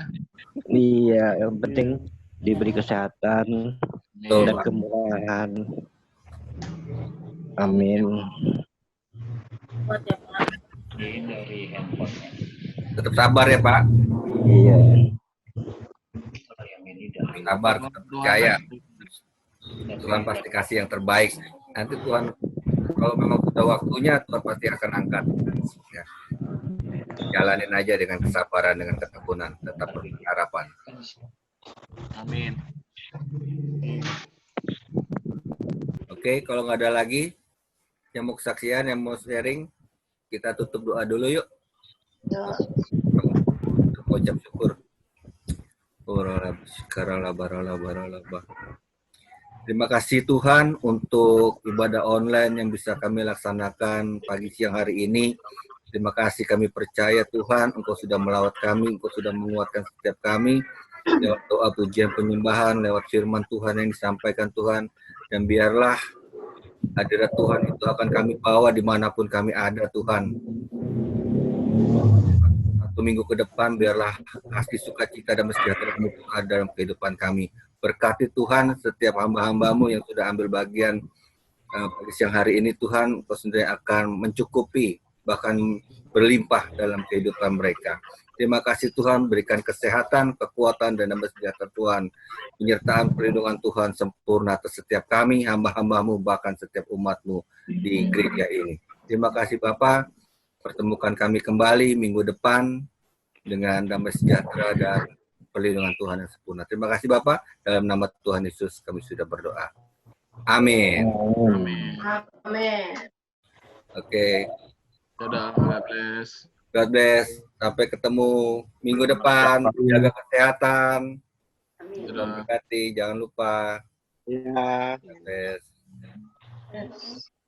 Iya, yang penting diberi kesehatan Amin. dan kemurahan. Amin. Ini dari handphone. Tetap sabar ya Pak. Iya. Kalau yang ini dari Sabar, tetap percaya. Tuhan pasti kasih yang terbaik. Nanti Tuhan, kalau memang sudah waktunya, Tuhan pasti akan angkat. Ya. Jalanin aja dengan kesabaran, dengan ketekunan, tetap berharapan. Amin. Oke, kalau nggak ada lagi yang mau kesaksian, yang mau sharing, kita tutup doa dulu yuk. Untuk ucap syukur. Terima kasih Tuhan untuk ibadah online yang bisa kami laksanakan pagi siang hari ini. Terima kasih, kami percaya Tuhan, Engkau sudah melawat kami, Engkau sudah menguatkan setiap kami lewat doa, pujian, penyembahan, lewat firman Tuhan yang disampaikan Tuhan. Dan biarlah hadirat Tuhan itu akan kami bawa dimanapun kami ada Tuhan. Satu minggu ke depan biarlah kasih sukacita dan sejahtera-Mu ada dalam kehidupan kami. Berkati Tuhan setiap hamba-hamba-Mu yang sudah ambil bagian pada siang hari ini Tuhan, Engkau sendiri akan mencukupi, bahkan berlimpah dalam kehidupan mereka. Terima kasih Tuhan, berikan kesehatan, kekuatan, dan damai sejahtera Tuhan. Penyertaan perlindungan Tuhan sempurna atas setiap kami, hamba-hamba-Mu, bahkan setiap umat-Mu di gereja ini. Terima kasih Bapak, pertemukan kami kembali minggu depan dengan damai sejahtera dan perlindungan Tuhan yang sempurna. Terima kasih Bapak, dalam nama Tuhan Yesus kami sudah berdoa. Amin. Amin. Amin. Oke. Dadah, God bless. God bless. Sampai ketemu minggu depan. Jaga kesehatan. Dadah. Berkati, jangan lupa. Iya. God bless.